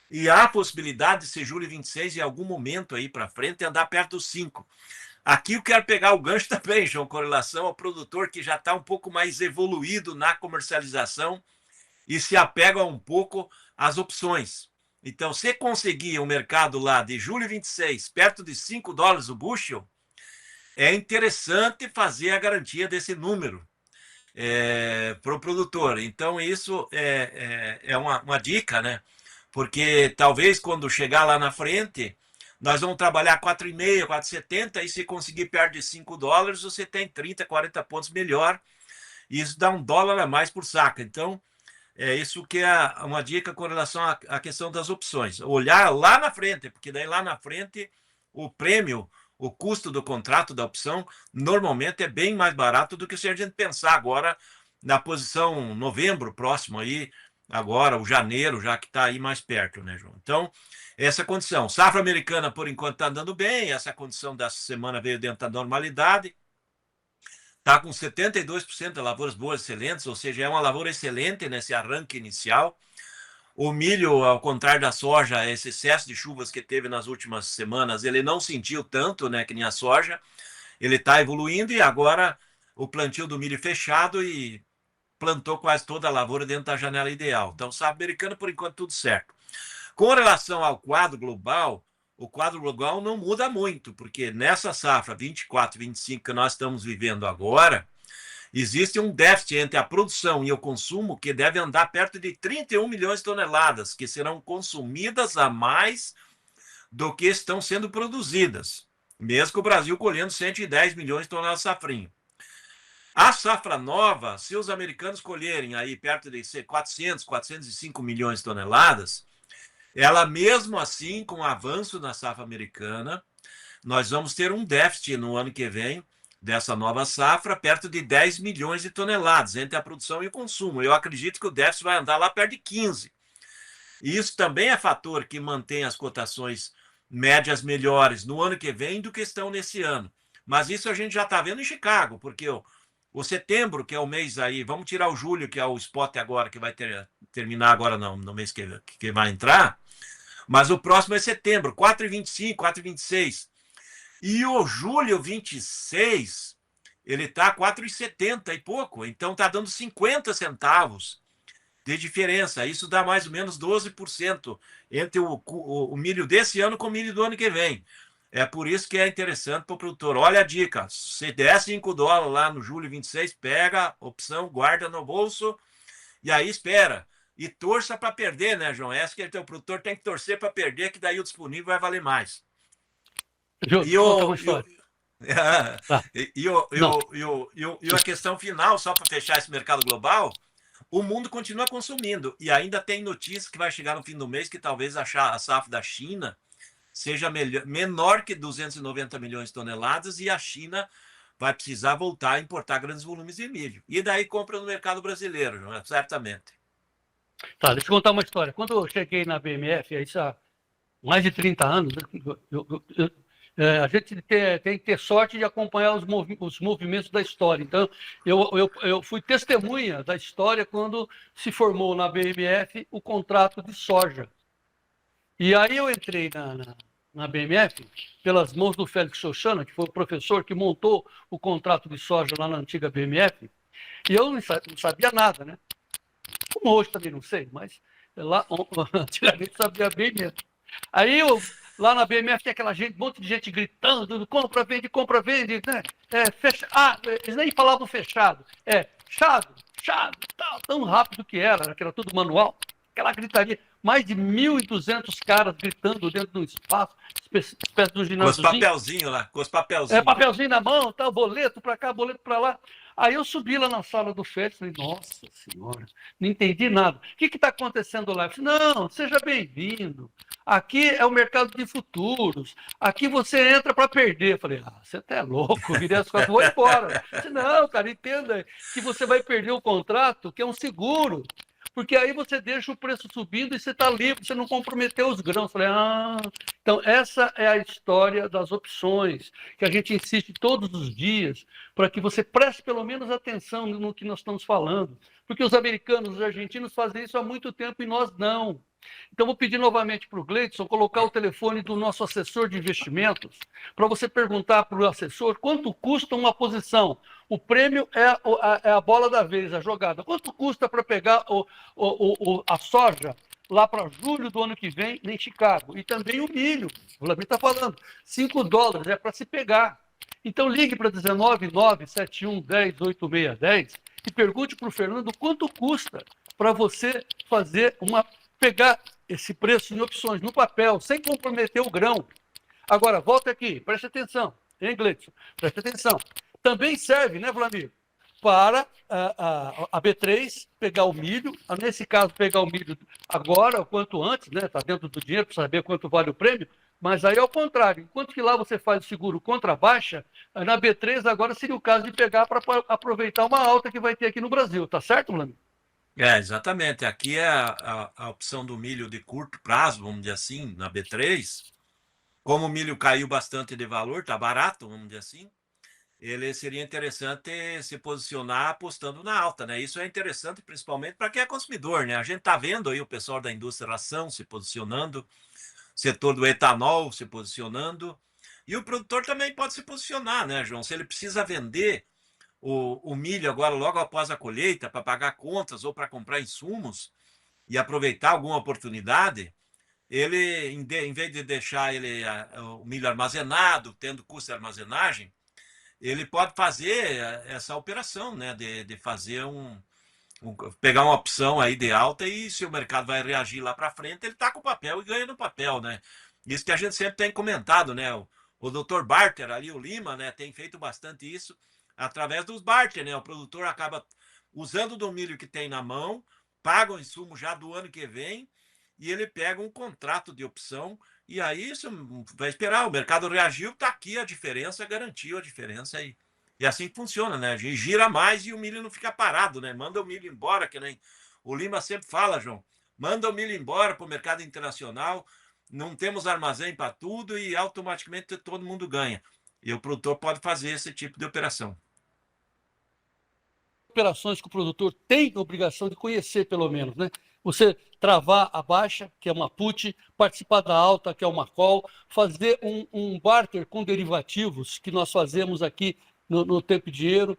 E há a possibilidade de ser julho 26 em algum momento aí para frente andar perto dos 5. Aqui eu quero pegar o gancho também, João, com relação ao produtor que já está um pouco mais evoluído na comercialização e se apega um pouco às opções. Então, se conseguir um mercado lá de julho 26, perto de $5 o bushel, é interessante fazer a garantia desse número para o produtor. Então, isso é uma dica, né? Porque talvez quando chegar lá na frente, nós vamos trabalhar 4,5, 4,70 e se conseguir perto de $5, você tem 30, 40 pontos melhor. E isso dá $1 a mais por saca. Então, isso que é uma dica com relação à questão das opções. Olhar lá na frente, porque daí lá na frente o prêmio, o custo do contrato da opção, normalmente é bem mais barato do que se a gente pensar agora na posição novembro próximo aí, agora, o janeiro, já que está aí mais perto, né, João? Então, essa condição. Safra americana, por enquanto, está andando bem, essa condição dessa semana veio dentro da normalidade, está com 72% de lavouras boas excelentes, ou seja, é uma lavoura excelente nesse arranque inicial. O milho, ao contrário da soja, esse excesso de chuvas que teve nas últimas semanas, ele não sentiu tanto, né, que nem a soja, ele está evoluindo e agora o plantio do milho fechado e plantou quase toda a lavoura dentro da janela ideal. Então, safra americana, por enquanto, tudo certo. Com relação ao quadro global, o quadro global não muda muito, porque nessa safra 24, 25 que nós estamos vivendo agora, existe um déficit entre a produção e o consumo que deve andar perto de 31 milhões de toneladas, que serão consumidas a mais do que estão sendo produzidas, mesmo com o Brasil colhendo 110 milhões de toneladas safrinho. A safra nova, se os americanos colherem aí perto de 400, 405 milhões de toneladas, ela mesmo assim, com o avanço na safra americana, nós vamos ter um déficit no ano que vem dessa nova safra, perto de 10 milhões de toneladas entre a produção e o consumo. Eu acredito que o déficit vai andar lá perto de 15. E isso também é fator que mantém as cotações médias melhores no ano que vem do que estão nesse ano. Mas isso a gente já está vendo em Chicago, porque o setembro, que é o mês aí, vamos tirar o julho, que é o spot agora, que vai terminar agora no mês que vai entrar, mas o próximo é setembro, 4,25, 4,26. E o julho 26, ele está 4,70 e pouco, então está dando 50 centavos de diferença. Isso dá mais ou menos 12% entre o milho desse ano com o milho do ano que vem. É por isso que é interessante para o produtor. Olha a dica, se der $5 lá no julho 26, pega, opção, guarda no bolso e aí espera. e torça para perder, né, João? Essa que o produtor tem que torcer para perder, que daí o disponível vai valer mais. Júlio, E conta uma história. Tá. E a questão final, só para fechar esse mercado global, o mundo continua consumindo. E ainda tem notícias que vai chegar no fim do mês que talvez a safra da China seja menor que 290 milhões de toneladas e a China vai precisar voltar a importar grandes volumes de milho. E daí compra no mercado brasileiro, João, certamente. Tá, deixa eu contar uma história. Quando eu cheguei na BMF, isso há mais de 30 anos, a gente tem que ter sorte de acompanhar os movimentos da história. Então, eu fui testemunha da história quando se formou na BMF o contrato de soja. E aí eu entrei na BMF pelas mãos do Félix Xoxana, que foi o professor que montou o contrato de soja lá na antiga BMF, e eu não sabia nada, né? Como hoje também não sei, mas lá antigamente sabia bem mesmo. Aí lá na BMF tem aquela gente, um monte de gente gritando, compra, vende, né? Eles nem falavam fechado, fechado, tal, tão rápido que era tudo manual, aquela gritaria, mais de 1.200 caras gritando dentro de um espaço, espécie de um ginásio. Com os papelzinhos lá, com os papelzinhos. Papelzinho na mão, tá, boleto para cá, boleto para lá. Aí eu subi lá na sala do Félix e falei, nossa senhora, não entendi nada. O que está acontecendo lá? Eu falei, não, seja bem-vindo. Aqui é o mercado de futuros. Aqui você entra para perder. Eu falei, você até é louco, virei as costas, vou embora. Eu falei, não, cara, entenda que você vai perder o contrato, que é um seguro. Porque aí você deixa o preço subindo e você está livre, você não comprometeu os grãos. Eu falei, então essa é a história das opções, que a gente insiste todos os dias, para que você preste pelo menos atenção no que nós estamos falando. Porque os americanos, os argentinos fazem isso há muito tempo e nós não. Então, vou pedir novamente para o Gleidson colocar o telefone do nosso assessor de investimentos para você perguntar para o assessor quanto custa uma posição. O prêmio é a bola da vez, a jogada. Quanto custa para pegar a soja lá para julho do ano que vem em Chicago? E também o milho. O Vladimir está falando, $5 é para se pegar. Então, ligue para 19971108610 e pergunte para o Fernando quanto custa para você pegar esse preço em opções, no papel, sem comprometer o grão. Agora, volta aqui, preste atenção, em inglês, preste atenção. Também serve, né, Vladimir, para a B3 pegar o milho, nesse caso, pegar o milho agora, o quanto antes, né, está dentro do dinheiro para saber quanto vale o prêmio, mas aí, ao contrário, enquanto que lá você faz o seguro contra a baixa, na B3 agora seria o caso de pegar para aproveitar uma alta que vai ter aqui no Brasil, tá certo, Vladimir? Exatamente. Aqui é a opção do milho de curto prazo, vamos dizer assim, na B3. Como o milho caiu bastante de valor, está barato, vamos dizer assim, ele seria interessante se posicionar apostando na alta, né? Isso é interessante principalmente para quem é consumidor, né? A gente está vendo aí o pessoal da indústria ração se posicionando, setor do etanol se posicionando, e o produtor também pode se posicionar, né, João? Se ele precisa vender o milho agora logo após a colheita para pagar contas ou para comprar insumos e aproveitar alguma oportunidade, ele, em vez de deixar o milho armazenado, tendo custo de armazenagem, ele pode fazer essa operação, né, de fazer pegar uma opção aí de alta e se o mercado vai reagir lá para frente, ele está com o papel e ganha no papel, né? Isso que a gente sempre tem comentado, né? O Dr. Barter ali, o Lima, né, tem feito bastante isso através dos barter, né? O produtor acaba usando do milho que tem na mão, paga o insumo já do ano que vem e ele pega um contrato de opção e aí isso vai esperar, o mercado reagiu, está aqui a diferença, garantiu a diferença e assim que funciona, né? Gira mais e o milho não fica parado, né? Manda o milho embora, que nem o Lima sempre fala, João, manda o milho embora para o mercado internacional, não temos armazém para tudo e automaticamente todo mundo ganha. E o produtor pode fazer esse tipo de operação. Operações que o produtor tem a obrigação de conhecer, pelo menos, né? Você travar a baixa, que é uma put, participar da alta, que é uma call, fazer um barter com derivativos, que nós fazemos aqui no Tempo e Dinheiro,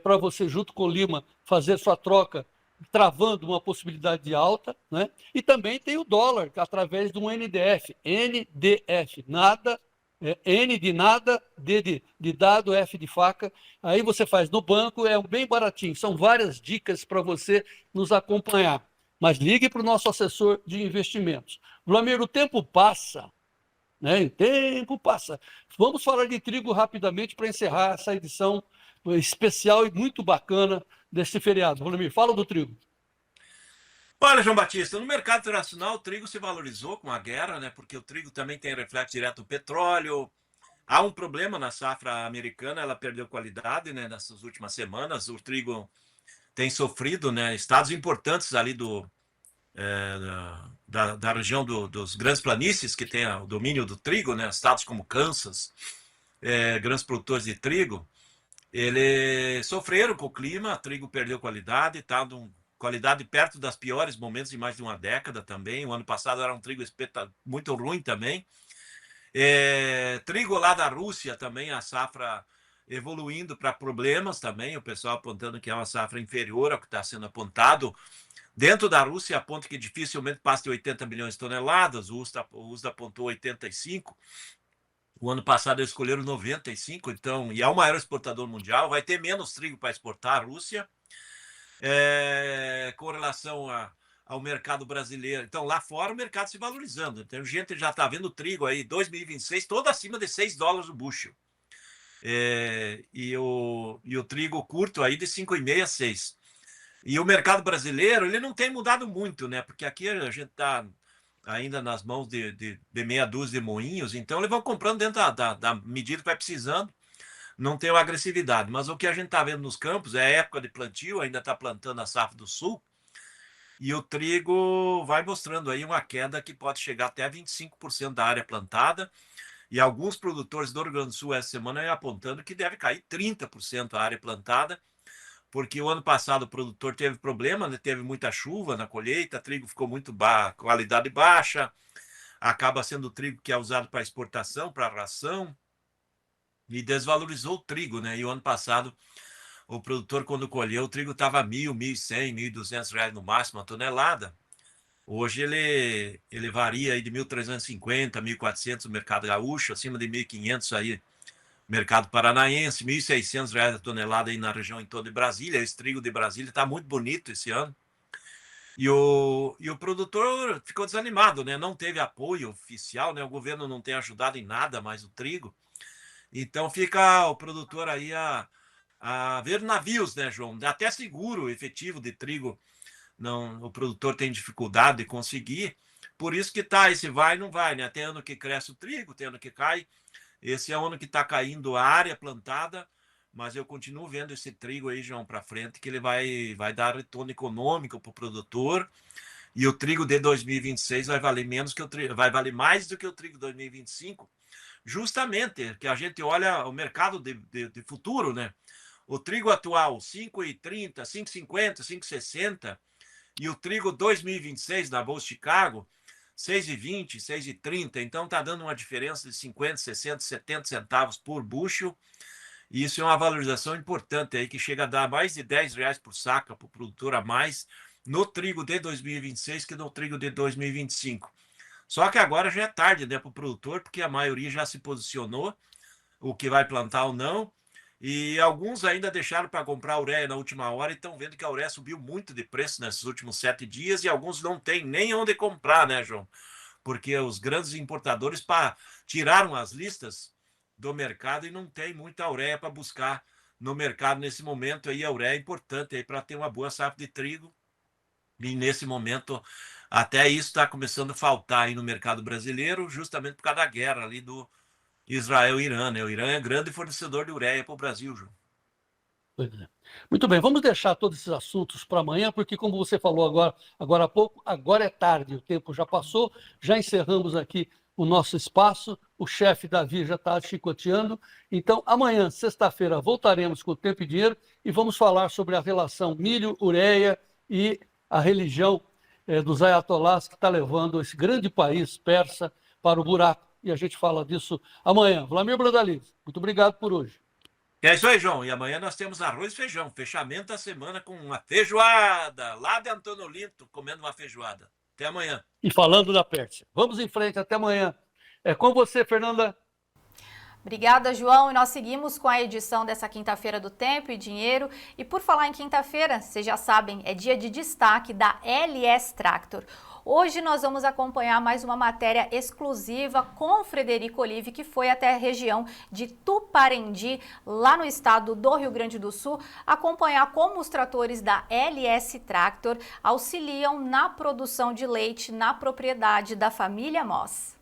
para você, junto com o Lima, fazer sua troca, travando uma possibilidade de alta, né? E também tem o dólar, através de um NDF. NDF, nada... N de nada, D de dado, F de faca. Aí você faz no banco, é bem baratinho. São várias dicas para você nos acompanhar. Mas ligue para o nosso assessor de investimentos. Vlamir, o tempo passa, né? O tempo passa. Vamos falar de trigo rapidamente para encerrar essa edição especial e muito bacana desse feriado. Vlamir, fala do trigo. Olha, João Batista, no mercado internacional o trigo se valorizou com a guerra, né? Porque o trigo também tem reflexo direto do petróleo. Há um problema na safra americana, ela perdeu qualidade, né, nessas últimas semanas. O trigo tem sofrido, né? Estados importantes ali da região dos grandes planícies, que tem o domínio do trigo, né? Estados como Kansas, grandes produtores de trigo, eles sofreram com o clima, o trigo perdeu qualidade, está qualidade perto das piores momentos de mais de uma década também. O ano passado era um trigo muito ruim também. Trigo lá da Rússia também, a safra evoluindo para problemas também, o pessoal apontando que é uma safra inferior ao que está sendo apontado. Dentro da Rússia, aponta que dificilmente passa de 80 milhões de toneladas, o USDA apontou 85. O ano passado eles escolheram 95, então, e é o maior exportador mundial, vai ter menos trigo para exportar a Rússia. Com relação ao mercado brasileiro. Então, lá fora o mercado se valorizando. Então, gente já está vendo trigo aí, 2026, todo acima de $6 o bushel. E o trigo curto aí de 5,5 6. E o mercado brasileiro, ele não tem mudado muito, né? Porque aqui a gente está ainda nas mãos de meia dúzia de moinhos, então eles vão comprando dentro da medida que vai precisando. Não tem uma agressividade, mas o que a gente está vendo nos campos é a época de plantio, ainda está plantando a safra do sul, e o trigo vai mostrando aí uma queda que pode chegar até 25% da área plantada, e alguns produtores do Rio Grande do Sul essa semana aí apontando que deve cair 30% a área plantada, porque o ano passado o produtor teve problema, né? Teve muita chuva na colheita, trigo ficou muito qualidade baixa, acaba sendo o trigo que é usado para exportação, para ração, e desvalorizou o trigo, né? E o ano passado, o produtor, quando colheu, o trigo estava R$1.000, R$1.100, R$1.200 no máximo a tonelada. Hoje ele varia aí de 1.350, 1.400 no mercado gaúcho, acima de 1.500 aí mercado paranaense, R$1.600 a tonelada aí na região em torno de Brasília. Esse trigo de Brasília está muito bonito esse ano. E o produtor ficou desanimado, né? Não teve apoio oficial, né? O governo não tem ajudado em nada mais o trigo. Então fica o produtor aí a ver navios, né, João? Até seguro efetivo de trigo, não, o produtor tem dificuldade de conseguir. Por isso que tá, esse vai e não vai, né? Tem ano que cresce o trigo, tem ano que cai. Esse é o ano que está caindo a área plantada, mas eu continuo vendo esse trigo aí, João, para frente, que ele vai dar retorno econômico para o produtor. E o trigo de 2026 vai valer menos que vai valer mais do que o trigo de 2025. Justamente, que a gente olha o mercado de futuro, né? O trigo atual, 5,30, 5,50, 5,60, e o trigo 2026 na Bolsa de Chicago, 6,20, 6,30. Então está dando uma diferença de 50, 60, 70 centavos por bushel. E isso é uma valorização importante aí, que chega a dar mais de R$10 por saca para o produtor a mais no trigo de 2026 que no trigo de 2025. Só que agora já é tarde, né, para o produtor, porque a maioria já se posicionou, o que vai plantar ou não, e alguns ainda deixaram para comprar ureia na última hora e estão vendo que a ureia subiu muito de preço nesses últimos 7 dias, e alguns não têm nem onde comprar, né, João? Porque os grandes importadores tiraram as listas do mercado e não tem muita ureia para buscar no mercado nesse momento. Aí a ureia é importante para ter uma boa safra de trigo, e nesse momento até isso está começando a faltar aí no mercado brasileiro, justamente por causa da guerra ali do Israel e Irã, né? O Irã é grande fornecedor de ureia para o Brasil, João. Pois é. Muito bem, vamos deixar todos esses assuntos para amanhã, porque como você falou agora há pouco, agora é tarde, o tempo já passou, já encerramos aqui o nosso espaço, o chefe Davi já está chicoteando, então amanhã, sexta-feira, voltaremos com o Tempo e Dinheiro e vamos falar sobre a relação milho-ureia e a religião dos ayatolás que está levando esse grande país persa para o buraco. E a gente fala disso amanhã. Vlamir Brandaliz, muito obrigado por hoje. É isso aí, João. E amanhã nós temos arroz e feijão. Fechamento da semana com uma feijoada. Lá de Antônio Olinto, comendo uma feijoada. Até amanhã. E falando da Pérsia. Vamos em frente, até amanhã. É com você, Fernanda. Obrigada, João. E nós seguimos com a edição dessa quinta-feira do Tempo e Dinheiro. E por falar em quinta-feira, vocês já sabem, é dia de destaque da LS Tractor. Hoje nós vamos acompanhar mais uma matéria exclusiva com Frederico Olive, que foi até a região de Tuparendi, lá no estado do Rio Grande do Sul, acompanhar como os tratores da LS Tractor auxiliam na produção de leite na propriedade da família Moss.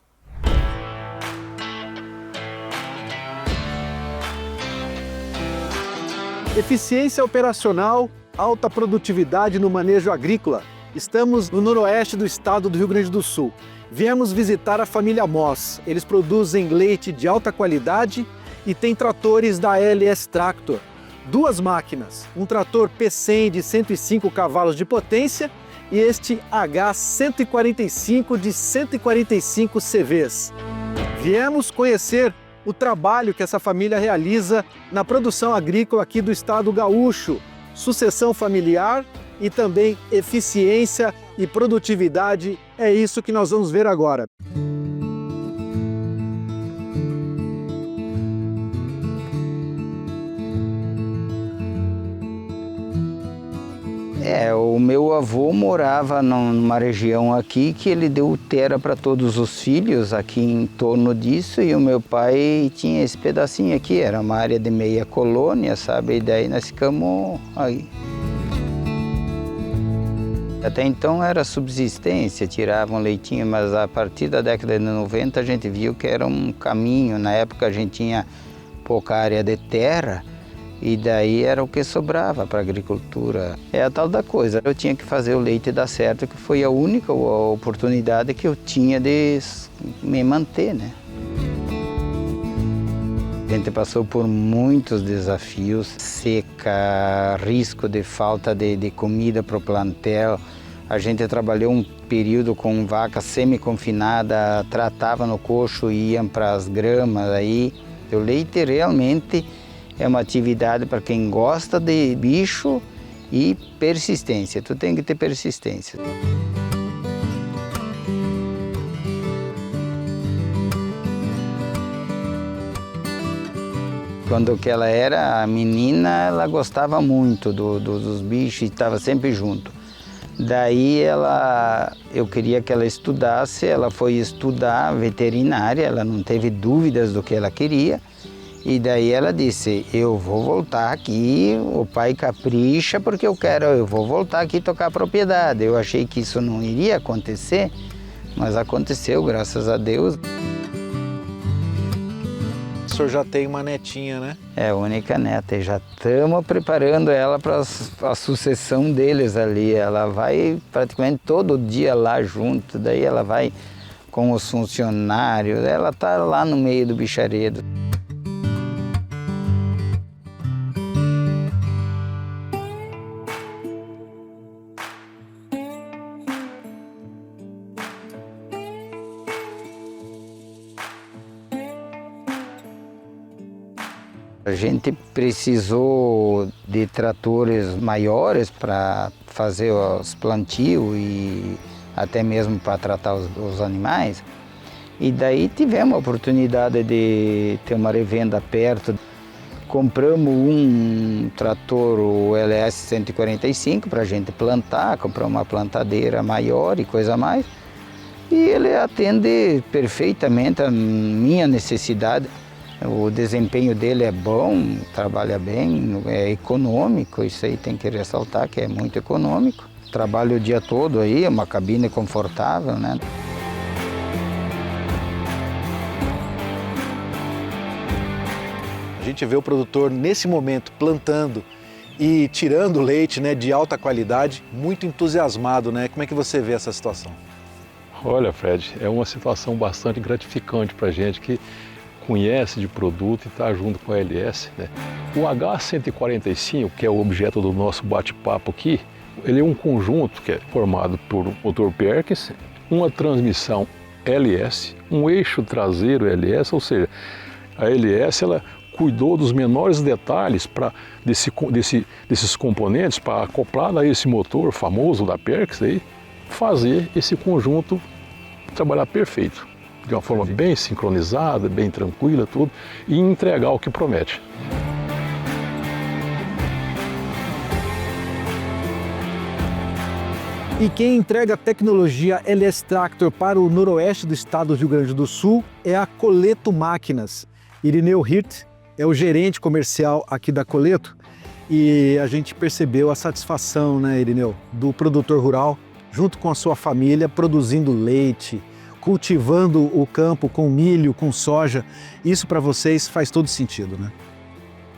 Eficiência operacional, alta produtividade no manejo agrícola. Estamos no noroeste do estado do Rio Grande do Sul. Viemos visitar a família Moss. Eles produzem leite de alta qualidade e têm tratores da LS Tractor. 2 máquinas, um trator P100 de 105 cavalos de potência e este H145 de 145 CVs. Viemos conhecer o trabalho que essa família realiza na produção agrícola aqui do estado gaúcho, sucessão familiar e também eficiência e produtividade. É isso que nós vamos ver agora. O meu avô morava numa região aqui que ele deu terra para todos os filhos aqui em torno disso, e o meu pai tinha esse pedacinho aqui, era uma área de meia colônia, sabe? E daí nós ficamos aí. Até então era subsistência, tiravam leitinho, mas a partir da década de 90 a gente viu que era um caminho. Na época a gente tinha pouca área de terra, e daí era o que sobrava para a agricultura. É a tal da coisa, eu tinha que fazer o leite dar certo, que foi a única oportunidade que eu tinha de me manter, né? A gente passou por muitos desafios, seca, risco de falta de comida para o plantel. A gente trabalhou um período com vaca semi-confinada, tratava no coxo e iam para as gramas aí. O leite realmente é uma atividade para quem gosta de bicho e persistência. Tu tem que ter persistência. Quando que ela era menina, ela gostava muito dos bichos e estava sempre junto. Daí eu queria que ela estudasse, ela foi estudar veterinária, ela não teve dúvidas do que ela queria. E daí ela disse, eu vou voltar aqui, o pai capricha porque eu vou voltar aqui tocar a propriedade. Eu achei que isso não iria acontecer, mas aconteceu, graças a Deus. O senhor já tem uma netinha, né? É a única neta, e já estamos preparando ela para a sucessão deles ali. Ela vai praticamente todo dia lá junto, daí ela vai com os funcionários, ela está lá no meio do bicharedo. A gente precisou de tratores maiores para fazer os plantios e até mesmo para tratar os animais. E daí tivemos a oportunidade de ter uma revenda perto. Compramos um trator, o LS 145, para a gente plantar, compramos uma plantadeira maior e coisa mais. E ele atende perfeitamente a minha necessidade. O desempenho dele é bom, trabalha bem, é econômico, isso aí tem que ressaltar que é muito econômico. Trabalha o dia todo aí, é uma cabine confortável, né? A gente vê o produtor nesse momento plantando e tirando leite, né, de alta qualidade, muito entusiasmado, né? Como é que você vê essa situação? Olha, Fred, é uma situação bastante gratificante para a gente que conhece de produto e está junto com a LS, né? O H145, que é o objeto do nosso bate-papo aqui, ele é um conjunto que é formado por um motor Perkins, uma transmissão LS, um eixo traseiro LS, ou seja, a LS ela cuidou dos menores detalhes desses componentes para acoplar a esse motor famoso da Perkins aí, fazer esse conjunto trabalhar perfeito. de uma forma bem sincronizada, bem tranquila, tudo, e entregar o que promete. E quem entrega a tecnologia LS Tractor para o noroeste do estado do Rio Grande do Sul é a Coleto Máquinas. Irineu Hirt é o gerente comercial aqui da Coleto e a gente percebeu a satisfação, né, Irineu, do produtor rural, junto com a sua família, produzindo leite, cultivando o campo com milho, com soja. Isso para vocês faz todo sentido, né?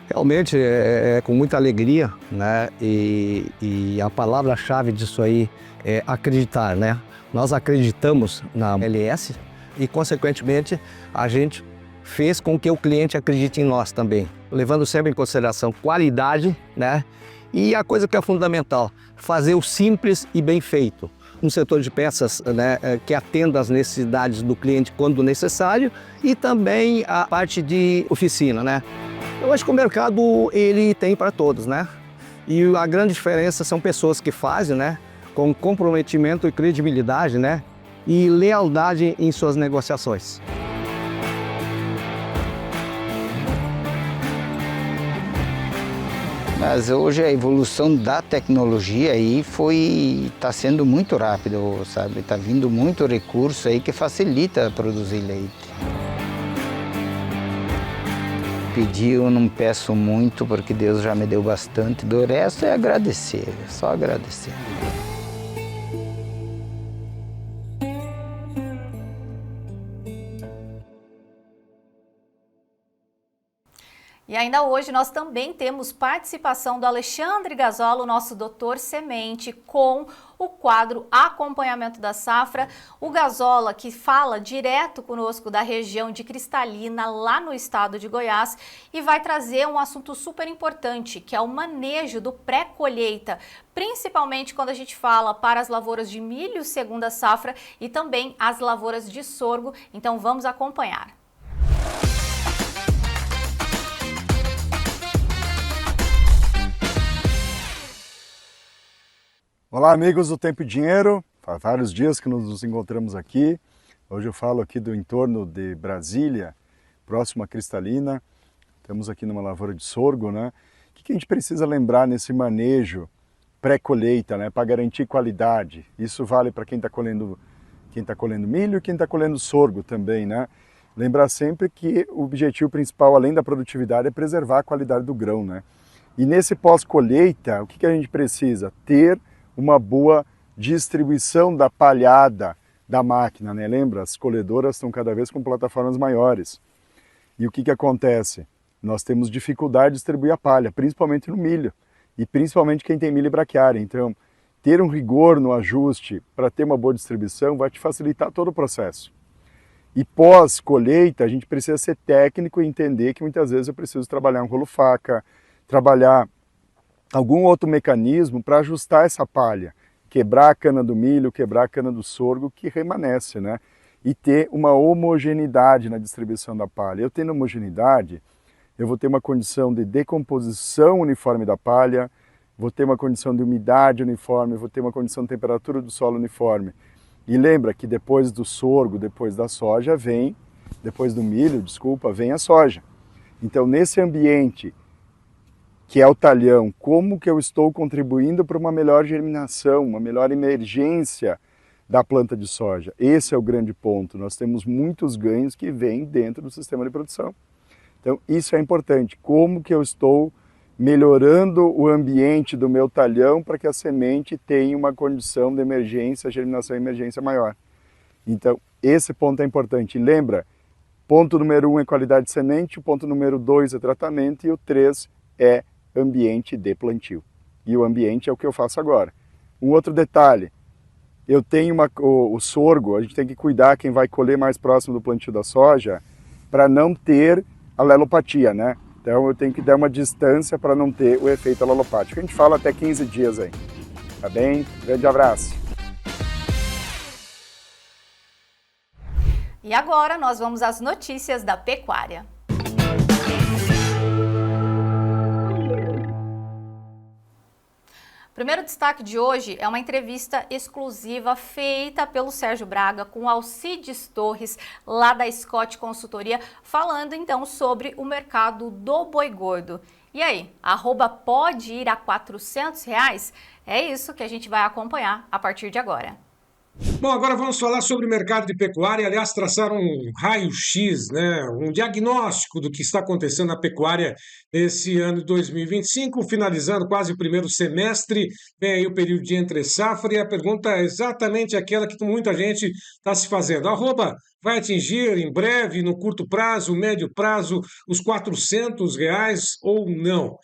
Realmente é com muita alegria, né? E a palavra-chave disso aí é acreditar, né? Nós acreditamos na LS e, consequentemente, a gente fez com que o cliente acredite em nós também, levando sempre em consideração qualidade, né? E a coisa que é fundamental, fazer o simples e bem feito. Um setor de peças, né, que atenda às necessidades do cliente quando necessário e também a parte de oficina, né? Eu acho que o mercado ele tem para todos, né? E a grande diferença são pessoas que fazem, né, com comprometimento e credibilidade, né, e lealdade em suas negociações. Mas hoje a evolução da tecnologia aí está sendo muito rápido, sabe? Está vindo muito recurso aí que facilita produzir leite. Pedir eu não peço muito porque Deus já me deu bastante, do resto é agradecer, é só agradecer. E ainda hoje nós também temos participação do Alexandre Gasolo, nosso doutor semente, com o quadro Acompanhamento da Safra. O Gasola, que fala direto conosco da região de Cristalina, lá no estado de Goiás, e vai trazer um assunto super importante, que é o manejo do pré-colheita, principalmente quando a gente fala para as lavouras de milho segunda safra e também as lavouras de sorgo. Então vamos acompanhar. Olá, amigos do Tempo e Dinheiro. Faz vários dias que nos encontramos aqui. Hoje eu falo aqui do entorno de Brasília, próximo a Cristalina. Estamos aqui numa lavoura de sorgo, né? O que a gente precisa lembrar nesse manejo pré-colheita, né? Para garantir qualidade. Isso vale para quem está colhendo milho e quem está colhendo sorgo também, né? Lembrar sempre que o objetivo principal, além da produtividade, é preservar a qualidade do grão, né? E nesse pós-colheita, o que a gente precisa? Ter uma boa distribuição da palhada da máquina, né? Lembra, as colhedoras estão cada vez com plataformas maiores. E o que acontece? Nós temos dificuldade de distribuir a palha, principalmente no milho, e principalmente quem tem milho braquiária. Então, ter um rigor no ajuste para ter uma boa distribuição vai te facilitar todo o processo. E pós-colheita, a gente precisa ser técnico e entender que muitas vezes eu preciso trabalhar um rolo-faca, trabalhar algum outro mecanismo para ajustar essa palha, quebrar a cana do milho, quebrar a cana do sorgo que remanesce, né? E ter uma homogeneidade na distribuição da palha. Eu tendo homogeneidade, eu vou ter uma condição de decomposição uniforme da palha, vou ter uma condição de umidade uniforme, vou ter uma condição de temperatura do solo uniforme. E lembra que depois do sorgo, depois da soja, depois do milho, vem a soja. Então, nesse ambiente que é o talhão, como que eu estou contribuindo para uma melhor germinação, uma melhor emergência da planta de soja? Esse é o grande ponto. Nós temos muitos ganhos que vêm dentro do sistema de produção. Então, isso é importante. Como que eu estou melhorando o ambiente do meu talhão para que a semente tenha uma condição de emergência, germinação e emergência maior? Então, esse ponto é importante. E lembra, ponto número 1 é qualidade de semente, o ponto número 2 é tratamento e o 3 é ambiente de plantio. E o ambiente é o que eu faço agora. Um outro detalhe, eu tenho o sorgo, a gente tem que cuidar quem vai colher mais próximo do plantio da soja para não ter alelopatia, né? Então eu tenho que dar uma distância para não ter o efeito alelopático. A gente fala até 15 dias aí. Tá bem? Grande abraço. E agora nós vamos às notícias da pecuária. O primeiro destaque de hoje é uma entrevista exclusiva feita pelo Sérgio Braga com Alcides Torres, lá da Scott Consultoria, falando então sobre o mercado do boi gordo. E aí, arroba pode ir a R$400? É isso que a gente vai acompanhar a partir de agora. Bom, agora vamos falar sobre o mercado de pecuária. Aliás, traçar um raio-x, né, um diagnóstico do que está acontecendo na pecuária esse ano de 2025, finalizando quase o primeiro semestre, vem aí o período de entre-safra, e a pergunta é exatamente aquela que muita gente está se fazendo. Arroba vai atingir em breve, no curto prazo, médio prazo, os R$400 ou não?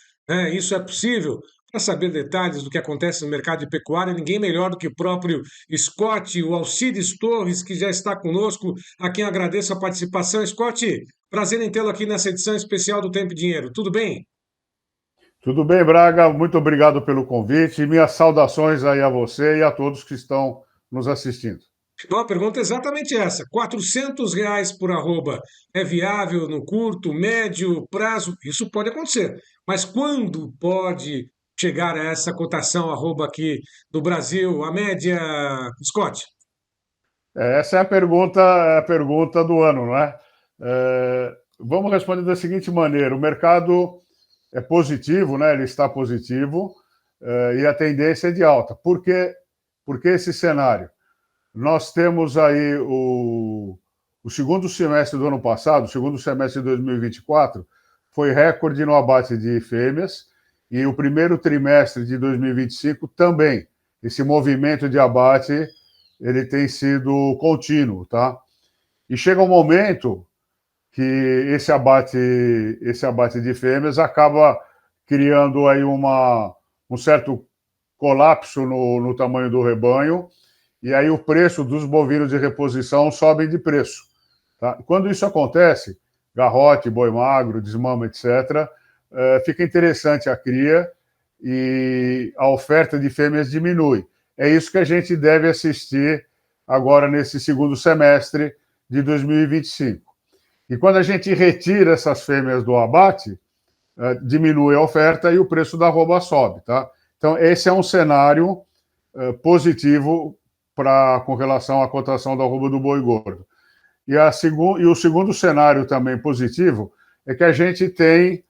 Isso é possível? Para saber detalhes do que acontece no mercado de pecuária, ninguém melhor do que o próprio Scott, o Alcides Torres, que já está conosco, a quem agradeço a participação. Scott, prazer em tê-lo aqui nessa edição especial do Tempo e Dinheiro. Tudo bem? Tudo bem, Braga? Muito obrigado pelo convite. Minhas saudações aí a você e a todos que estão nos assistindo. Então, a pergunta é exatamente essa. R$400 por arroba é viável no curto, médio prazo? Isso pode acontecer. Mas quando pode chegar a essa cotação arroba aqui do Brasil, a média, Scott? Essa é a pergunta do ano, não é? Vamos responder da seguinte maneira: o mercado é positivo, né? Ele está positivo e a tendência é de alta. Por que esse cenário? Nós temos aí o segundo semestre do ano passado, o segundo semestre de 2024, foi recorde no abate de fêmeas, e o primeiro trimestre de 2025 também. Esse movimento de abate, ele tem sido contínuo, tá? E chega um momento que esse abate de fêmeas acaba criando aí um certo colapso no tamanho do rebanho, e aí o preço dos bovinos de reposição sobe de preço. Tá? Quando isso acontece, garrote, boi magro, desmama, etc., fica interessante a cria e a oferta de fêmeas diminui. É isso que a gente deve assistir agora nesse segundo semestre de 2025. E quando a gente retira essas fêmeas do abate, diminui a oferta e o preço da arroba sobe. Tá? Então, esse é um cenário positivo com relação à cotação da arroba do boi gordo. E o segundo cenário também positivo é que a gente tem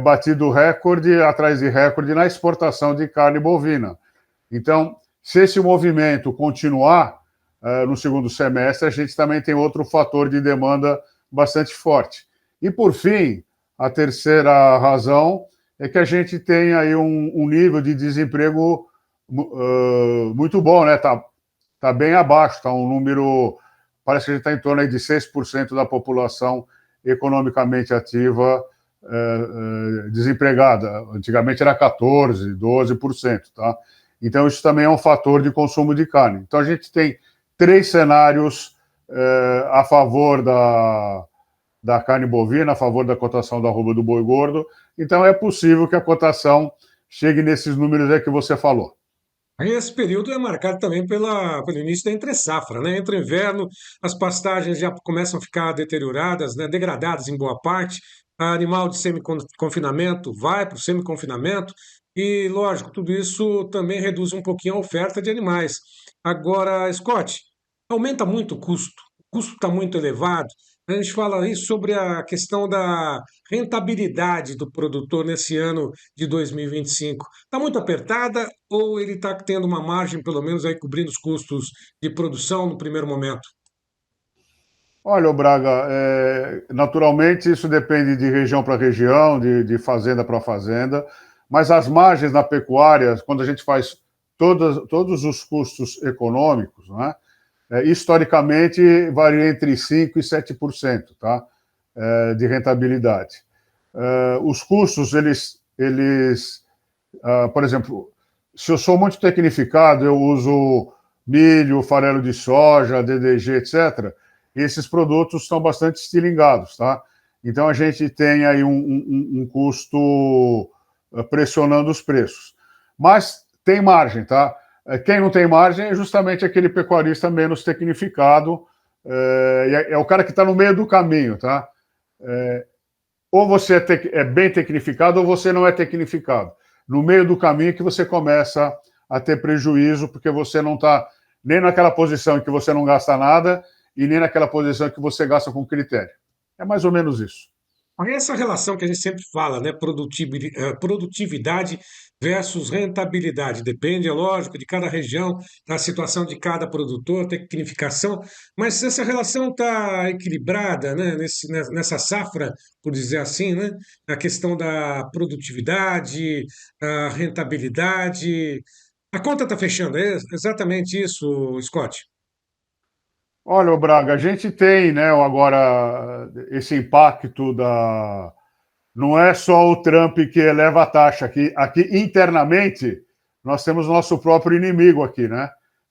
batido recorde atrás de recorde na exportação de carne bovina. Então, se esse movimento continuar no segundo semestre, a gente também tem outro fator de demanda bastante forte. E, por fim, a terceira razão é que a gente tem aí um nível de desemprego muito bom, né? Tá bem abaixo, está um número, parece que a gente está em torno aí de 6% da população economicamente ativa desempregada. Antigamente era 14%, 12%, tá? Então isso também é um fator de consumo de carne. Então a gente tem três cenários a favor da carne bovina, a favor da cotação da arroba do boi gordo. Então é possível que a cotação chegue nesses números aí que você falou. Esse período é marcado também pelo início da entre-safra, né? Entra o inverno, as pastagens já começam a ficar deterioradas, né? Degradadas em boa parte. Animal de semi-confinamento vai para o semi-confinamento e, lógico, tudo isso também reduz um pouquinho a oferta de animais. Agora, Scott, aumenta muito o custo está muito elevado. A gente fala aí sobre a questão da rentabilidade do produtor nesse ano de 2025. Está muito apertada ou ele está tendo uma margem, pelo menos, aí cobrindo os custos de produção no primeiro momento? Olha, Braga, naturalmente isso depende de região para região, de fazenda para fazenda, mas as margens na pecuária, quando a gente faz todos os custos econômicos, né, historicamente varia entre 5% e 7%, tá, de rentabilidade. Os custos, por exemplo, se eu sou muito tecnificado, eu uso milho, farelo de soja, DDG, etc., esses produtos estão bastante estilingados, tá? Então a gente tem aí um custo pressionando os preços. Mas tem margem, tá? Quem não tem margem é justamente aquele pecuarista menos tecnificado, é o cara que está no meio do caminho, tá? Ou você é bem tecnificado ou você não é tecnificado. no meio do caminho que você começa a ter prejuízo, porque você não está nem naquela posição em que você não gasta nada e nem naquela posição em que você gasta com critério. É mais ou menos isso. Essa relação que a gente sempre fala, né? Produtividade versus rentabilidade. Depende, é lógico, de cada região, da situação de cada produtor, tecnificação, mas essa relação está equilibrada, né? Nessa safra, por dizer assim, né? A questão da produtividade, a rentabilidade. A conta está fechando, é exatamente isso, Scott. Olha, Braga, a gente tem, né, agora esse impacto da. Não é só o Trump que eleva a taxa. Aqui internamente, nós temos nosso próprio inimigo aqui, né?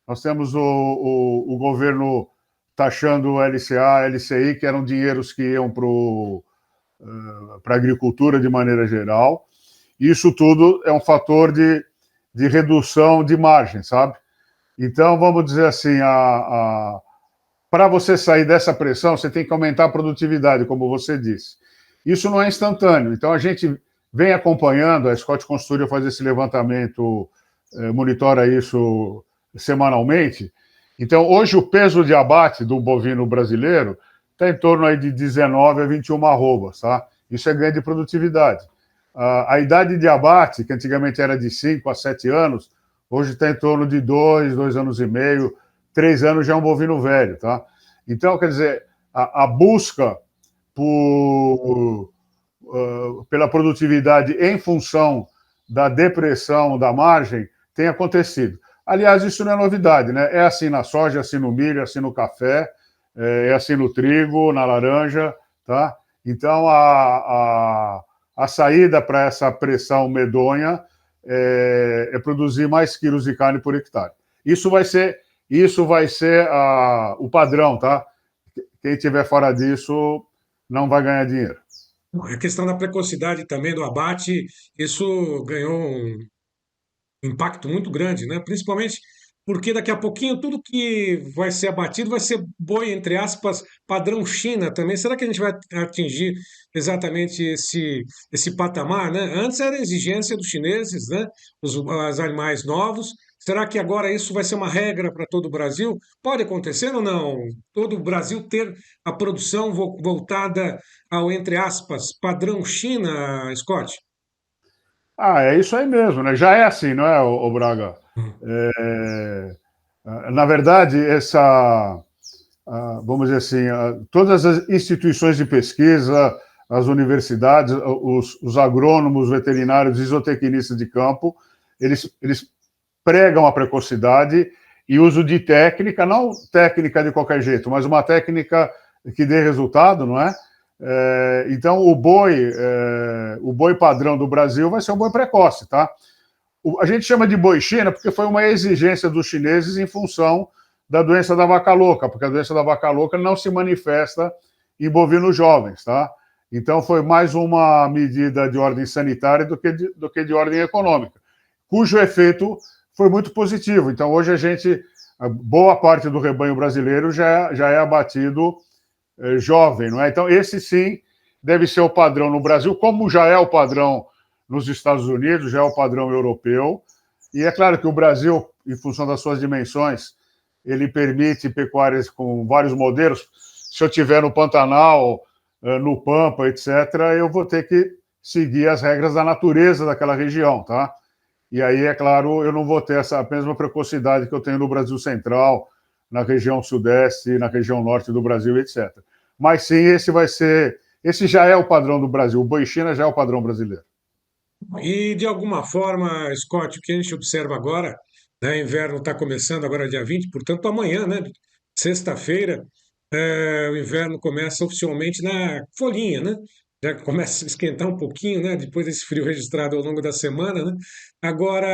Nós temos o governo taxando o LCA, LCI, que eram dinheiros que iam para a agricultura de maneira geral. Isso tudo é um fator de redução de margem, sabe? Então, vamos dizer assim, para você sair dessa pressão, você tem que aumentar a produtividade, como você disse. Isso não é instantâneo. Então, a gente vem acompanhando, a Scott Consultoria faz esse levantamento, monitora isso semanalmente. Então, hoje, o peso de abate do bovino brasileiro está em torno aí de 19 a 21 arrobas, tá? Isso é ganho de produtividade. A idade de abate, que antigamente era de 5 a 7 anos, hoje está em torno de 2 anos e meio, 3 anos já é um bovino velho, tá? Então, quer dizer, a busca pela produtividade em função da depressão da margem tem acontecido. Aliás, isso não é novidade, né? É assim na soja, é assim no milho, é assim no café, é assim no trigo, na laranja, tá? Então, a saída para essa pressão medonha é produzir mais quilos de carne por hectare. Isso vai ser o padrão, tá? Quem estiver fora disso não vai ganhar dinheiro. A questão da precocidade também do abate, isso ganhou um impacto muito grande, né? Principalmente porque daqui a pouquinho tudo que vai ser abatido vai ser boi, entre aspas, padrão China também. Será que a gente vai atingir exatamente esse patamar, né? Antes era a exigência dos chineses, né? Os animais novos. Será que agora isso vai ser uma regra para todo o Brasil? Pode acontecer ou não? Todo o Brasil ter a produção voltada ao, entre aspas, padrão China, Scott? É isso aí mesmo, né? Já é assim, não é, o Braga? Na verdade, vamos dizer assim, todas as instituições de pesquisa, as universidades, os agrônomos, veterinários e zootecnistas de campo, eles pregam a precocidade e uso de técnica, não técnica de qualquer jeito, mas uma técnica que dê resultado, não é? Então, o boi padrão do Brasil vai ser um boi precoce, tá? A gente chama de boi China porque foi uma exigência dos chineses em função da doença da vaca louca, porque a doença da vaca louca não se manifesta em bovinos jovens, tá? Então, foi mais uma medida de ordem sanitária do que de ordem econômica, cujo efeito foi muito positivo. Então, hoje boa parte do rebanho brasileiro já é abatido jovem, não é? Então, esse sim deve ser o padrão no Brasil, como já é o padrão nos Estados Unidos, já é o padrão europeu. E é claro que o Brasil, em função das suas dimensões, ele permite pecuárias com vários modelos. Se eu tiver no Pantanal, no Pampa, etc., eu vou ter que seguir as regras da natureza daquela região, tá? E aí, é claro, eu não vou ter essa mesma precocidade que eu tenho no Brasil Central, na região Sudeste, na região Norte do Brasil, etc. Mas sim, esse já é o padrão do Brasil. O boi China já é o padrão brasileiro. E, de alguma forma, Scott, o que a gente observa agora, né, inverno está começando agora dia 20, portanto, amanhã, né, sexta-feira, o inverno começa oficialmente na folhinha, né? Já começa a esquentar um pouquinho, né? Depois desse frio registrado ao longo da semana, né? Agora,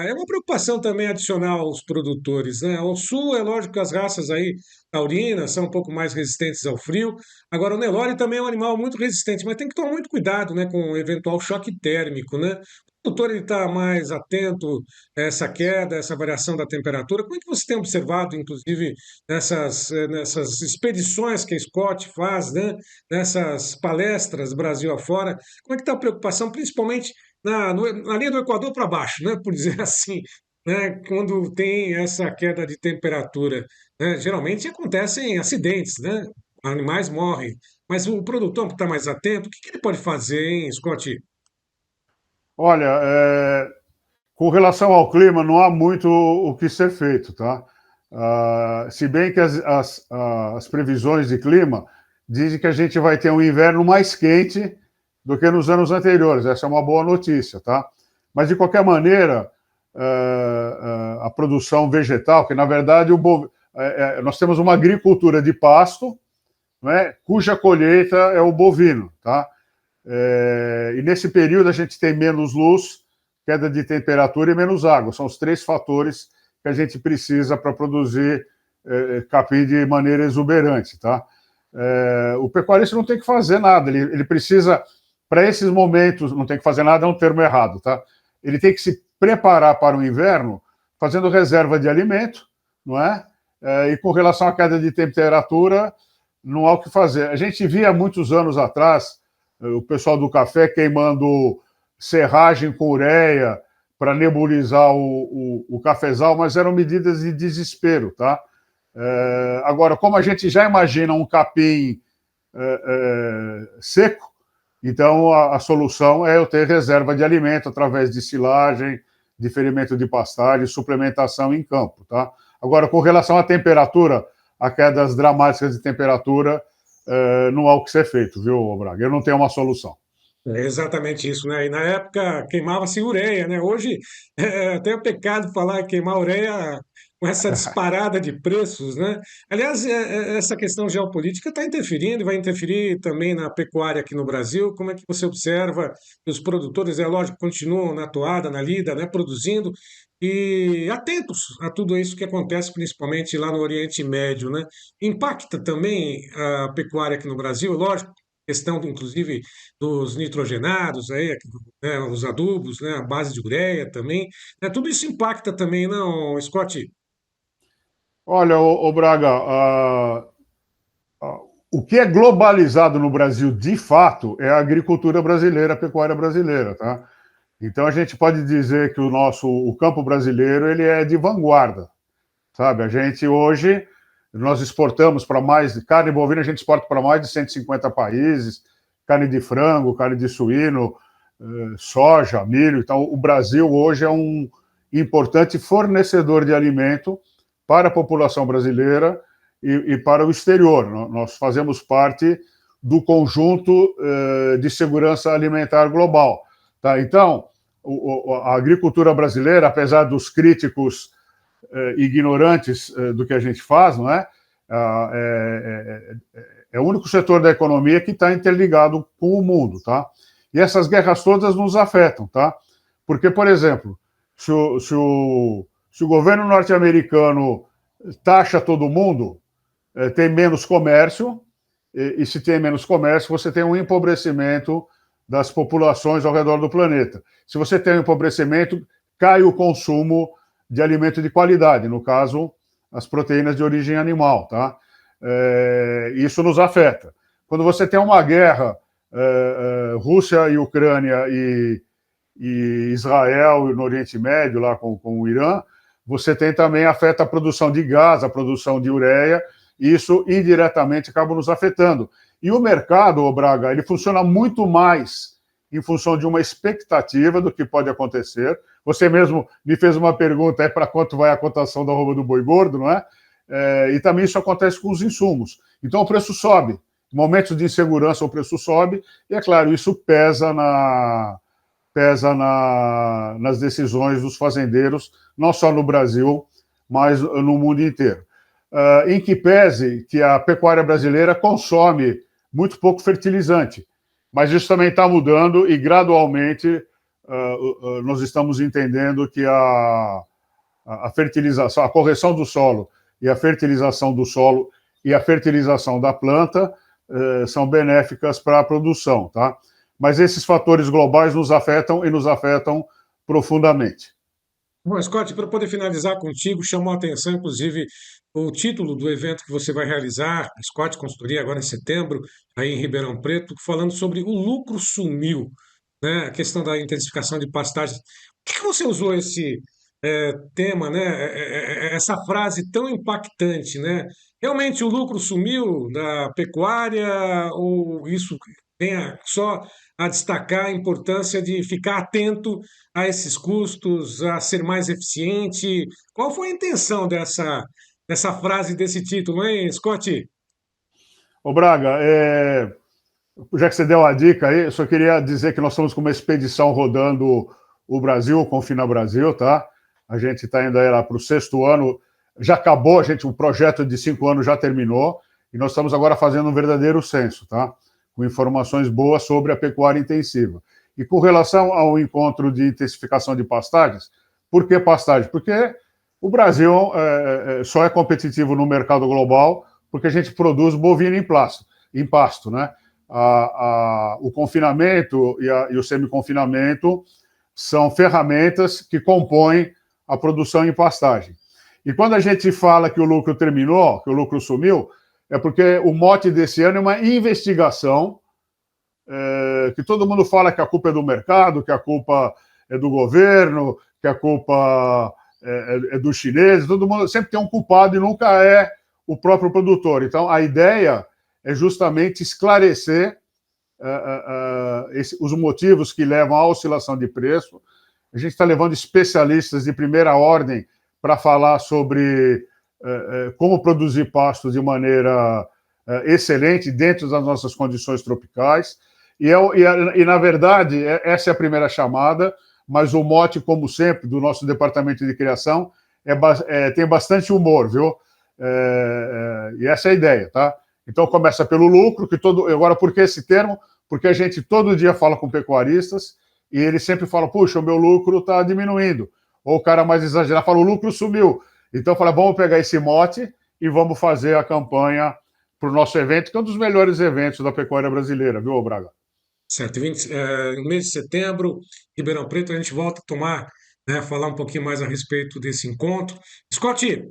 é uma preocupação também adicional aos produtores, né? Ao sul, é lógico que as raças aí taurinas são um pouco mais resistentes ao frio. Agora, o Nelore também é um animal muito resistente, mas tem que tomar muito cuidado, né, com o eventual choque térmico, né? O produtor está mais atento a essa queda, essa variação da temperatura. Como é que você tem observado, inclusive, nessas expedições que a Scott faz, né? Nessas palestras Brasil afora? Como é que está a preocupação, principalmente na linha do Equador para baixo, né, por dizer assim, né, quando tem essa queda de temperatura, né, geralmente acontecem acidentes, né, animais morrem, mas o produtor que está mais atento, o que ele pode fazer, hein, Scott? Olha, com relação ao clima, não há muito o que ser feito, tá? Se bem que as previsões de clima dizem que a gente vai ter um inverno mais quente do que nos anos anteriores. Essa é uma boa notícia, tá? Mas, de qualquer maneira, a produção vegetal, que na verdade nós temos uma agricultura de pasto, né, cuja colheita é o bovino, tá? E nesse período a gente tem menos luz, queda de temperatura e menos água. São os três fatores que a gente precisa para produzir capim de maneira exuberante, tá? O pecuarista não tem que fazer nada, ele precisa, para esses momentos, não tem que fazer nada, é um termo errado, tá? Ele tem que se preparar para o inverno fazendo reserva de alimento, não é? E com relação à queda de temperatura, não há o que fazer. A gente via muitos anos atrás o pessoal do café queimando serragem com ureia para nebulizar o cafezal, mas eram medidas de desespero, tá? Agora, como a gente já imagina um capim seco, então a solução é eu ter reserva de alimento através de silagem, diferimento de pastagem, suplementação em campo, tá? Agora, com relação à temperatura, a quedas dramáticas de temperatura, não há o que ser feito, viu, Braga? Eu não tenho uma solução. É exatamente isso, né? E na época queimava-se ureia, né? Hoje é até pecado falar queimar ureia com essa disparada de preços, né? Aliás, essa questão geopolítica está interferindo e vai interferir também na pecuária aqui no Brasil. Como é que você observa que os produtores, é lógico, continuam na toada, na lida, né? Produzindo e atentos a tudo isso que acontece, principalmente lá no Oriente Médio, né? Impacta também a pecuária aqui no Brasil, lógico, questão, inclusive, dos nitrogenados, aí, né, os adubos, né, a base de ureia também. Né, tudo isso impacta também, não, Scott? Olha, Braga, o que é globalizado no Brasil, de fato, é a agricultura brasileira, a pecuária brasileira, tá? Então a gente pode dizer que o campo brasileiro ele é de vanguarda, sabe? A gente hoje nós exportamos para carne bovina, a gente exporta para mais de 150 países, carne de frango, carne de suíno, soja, milho. Então o Brasil hoje é um importante fornecedor de alimento para a população brasileira e para o exterior. Nós fazemos parte do conjunto de segurança alimentar global, tá? Então a agricultura brasileira, apesar dos críticos ignorantes do que a gente faz, não é? É o único setor da economia que está interligado com o mundo, tá? E essas guerras todas nos afetam, tá? Porque, por exemplo, se o governo norte-americano taxa todo mundo, tem menos comércio, e se tem menos comércio, você tem um empobrecimento das populações ao redor do planeta. Se você tem um empobrecimento, cai o consumo de alimento de qualidade, no caso, as proteínas de origem animal, tá? Isso nos afeta. Quando você tem uma guerra, Rússia e Ucrânia e Israel no Oriente Médio, lá com o Irã, você tem também, afeta a produção de gás, a produção de ureia, e isso indiretamente acaba nos afetando. E o mercado, Braga, ele funciona muito mais em função de uma expectativa do que pode acontecer. Você mesmo me fez uma pergunta, para quanto vai a cotação da arroba do boi gordo, não é? E também isso acontece com os insumos. Então o preço sobe. Em momentos de insegurança o preço sobe, e é claro, isso pesa nas decisões dos fazendeiros, não só no Brasil, mas no mundo inteiro. Em que pese que a pecuária brasileira consome muito pouco fertilizante, mas isso também está mudando e gradualmente nós estamos entendendo que a fertilização, a correção do solo e a fertilização do solo e a fertilização da planta são benéficas para a produção, tá? Mas esses fatores globais nos afetam e nos afetam profundamente. Bom, Scott, para poder finalizar contigo, chamou a atenção, inclusive, o título do evento que você vai realizar, Scott Consultoria, agora em setembro, aí em Ribeirão Preto, falando sobre o lucro sumiu. né, a questão da intensificação de pastagem. Por que você usou esse tema, né, essa frase tão impactante, né? Realmente o lucro sumiu da pecuária ou isso vem só a destacar a importância de ficar atento a esses custos, a ser mais eficiente? Qual foi a intenção dessa frase, desse título, hein, Scott? Ô Braga, já que você deu a dica aí, eu só queria dizer que nós estamos com uma expedição rodando o Brasil, o Confina Brasil, tá? A gente está indo aí lá para o 6º ano, já acabou, o projeto de 5 anos já terminou, e nós estamos agora fazendo um verdadeiro censo, tá? Com informações boas sobre a pecuária intensiva. E com relação ao encontro de intensificação de pastagens, por que pastagem? Porque o Brasil só é competitivo no mercado global porque a gente produz bovino em pasto, né? O confinamento e o semi-confinamento são ferramentas que compõem a produção em pastagem. E quando a gente fala que o lucro terminou, que o lucro sumiu, é porque o mote desse ano é uma investigação, que todo mundo fala que a culpa é do mercado, que a culpa é do governo, que a culpa é dos chineses, todo mundo sempre tem um culpado e nunca é o próprio produtor. Então, a ideia é justamente esclarecer os motivos que levam à oscilação de preço. A gente está levando especialistas de primeira ordem para falar sobre como produzir pasto de maneira excelente dentro das nossas condições tropicais. E na verdade, essa é a primeira chamada, mas o mote, como sempre, do nosso departamento de criação tem bastante humor, viu? E essa é a ideia, tá? Então começa pelo lucro, agora por que esse termo? Porque a gente todo dia fala com pecuaristas e eles sempre falam, puxa, o meu lucro está diminuindo. Ou o cara mais exagerado fala, o lucro sumiu. Então fala, vamos pegar esse mote e vamos fazer a campanha para o nosso evento, que é um dos melhores eventos da pecuária brasileira, viu, Braga? Certo, no mês de setembro, Ribeirão Preto, a gente volta a tomar, né, falar um pouquinho mais a respeito desse encontro. Scott,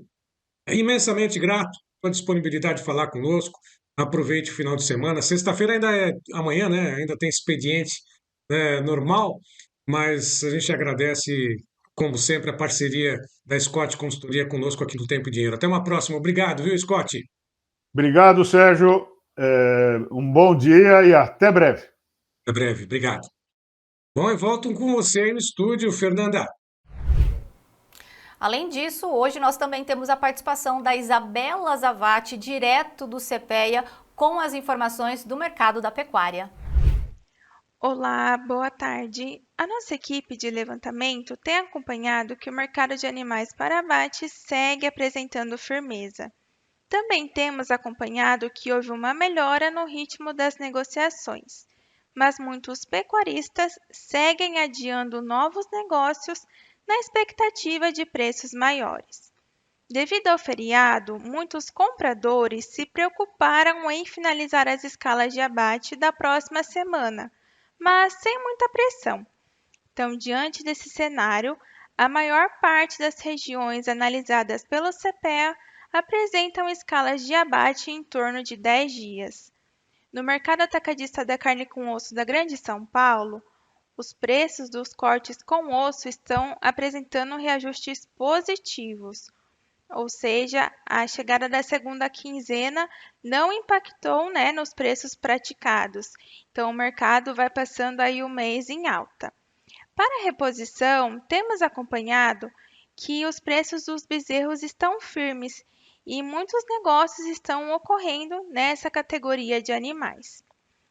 imensamente grato pela disponibilidade de falar conosco. Aproveite o final de semana. Sexta-feira ainda é amanhã, né? Ainda tem expediente, né, normal, mas a gente agradece, como sempre, a parceria da Scott Consultoria conosco aqui no Tempo e Dinheiro. Até uma próxima. Obrigado, viu, Scott? Obrigado, Sérgio. Um bom dia e até breve. Até breve. Obrigado. Bom, e volto com você aí no estúdio, Fernanda. Além disso, hoje nós também temos a participação da Isabela Zavati, direto do CPEA, com as informações do mercado da pecuária. Olá, boa tarde. A nossa equipe de levantamento tem acompanhado que o mercado de animais para abate segue apresentando firmeza. Também temos acompanhado que houve uma melhora no ritmo das negociações, mas muitos pecuaristas seguem adiando novos negócios na expectativa de preços maiores. Devido ao feriado, muitos compradores se preocuparam em finalizar as escalas de abate da próxima semana, mas sem muita pressão. Então, diante desse cenário, a maior parte das regiões analisadas pelo CPEA apresentam escalas de abate em torno de 10 dias. No mercado atacadista da carne com osso da Grande São Paulo, os preços dos cortes com osso estão apresentando reajustes positivos, ou seja, a chegada da segunda quinzena não impactou, nos preços praticados. Então, o mercado vai passando aí o mês em alta. Para a reposição, temos acompanhado que os preços dos bezerros estão firmes e muitos negócios estão ocorrendo nessa categoria de animais.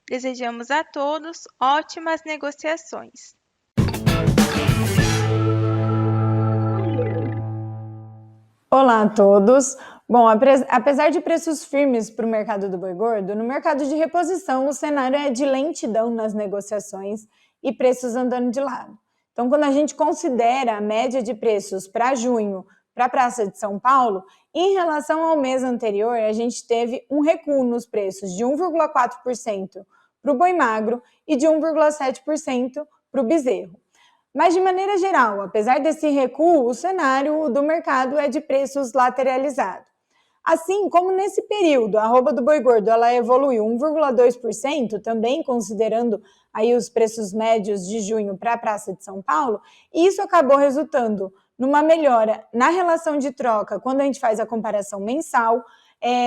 Desejamos a todos ótimas negociações. Olá a todos! Bom, apesar de preços firmes para o mercado do boi gordo, no mercado de reposição o cenário é de lentidão nas negociações e preços andando de lado. Então, quando a gente considera a média de preços para junho para a Praça de São Paulo, em relação ao mês anterior, a gente teve um recuo nos preços de 1,4% para o boi magro e de 1,7% para o bezerro. Mas, de maneira geral, apesar desse recuo, o cenário do mercado é de preços lateralizados. Assim como nesse período a arroba do boi gordo ela evoluiu 1,2%, também considerando aí os preços médios de junho para a Praça de São Paulo, e isso acabou resultando numa melhora na relação de troca quando a gente faz a comparação mensal,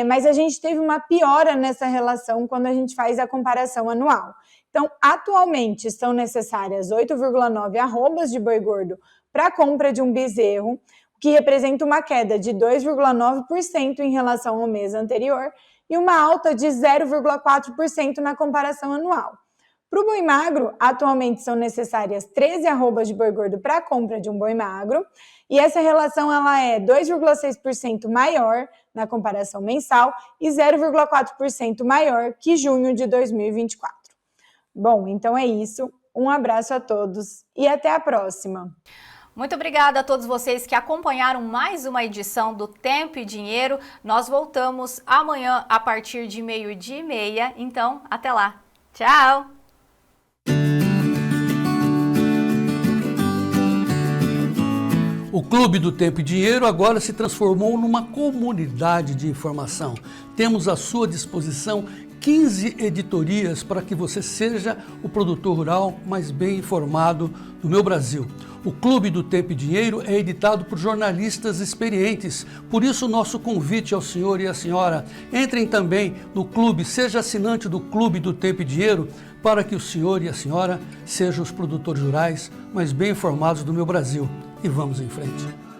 mas a gente teve uma piora nessa relação quando a gente faz a comparação anual. Então, atualmente estão necessárias 8,9 arrobas de boi gordo para a compra de um bezerro, que representa uma queda de 2,9% em relação ao mês anterior e uma alta de 0,4% na comparação anual. Para o boi magro, atualmente são necessárias 13 arrobas de boi gordo para a compra de um boi magro, e essa relação ela é 2,6% maior na comparação mensal e 0,4% maior que junho de 2024. Bom, então é isso. Um abraço a todos e até a próxima! Muito obrigada a todos vocês que acompanharam mais uma edição do Tempo e Dinheiro. Nós voltamos amanhã a partir de 12h30, então até lá. Tchau! O Clube do Tempo e Dinheiro agora se transformou numa comunidade de informação. Temos à sua disposição 15 editorias para que você seja o produtor rural mais bem informado do meu Brasil. O Clube do Tempo e Dinheiro é editado por jornalistas experientes, por isso o nosso convite ao senhor e à senhora, entrem também no clube, seja assinante do Clube do Tempo e Dinheiro, para que o senhor e a senhora sejam os produtores rurais mais bem informados do meu Brasil. E vamos em frente.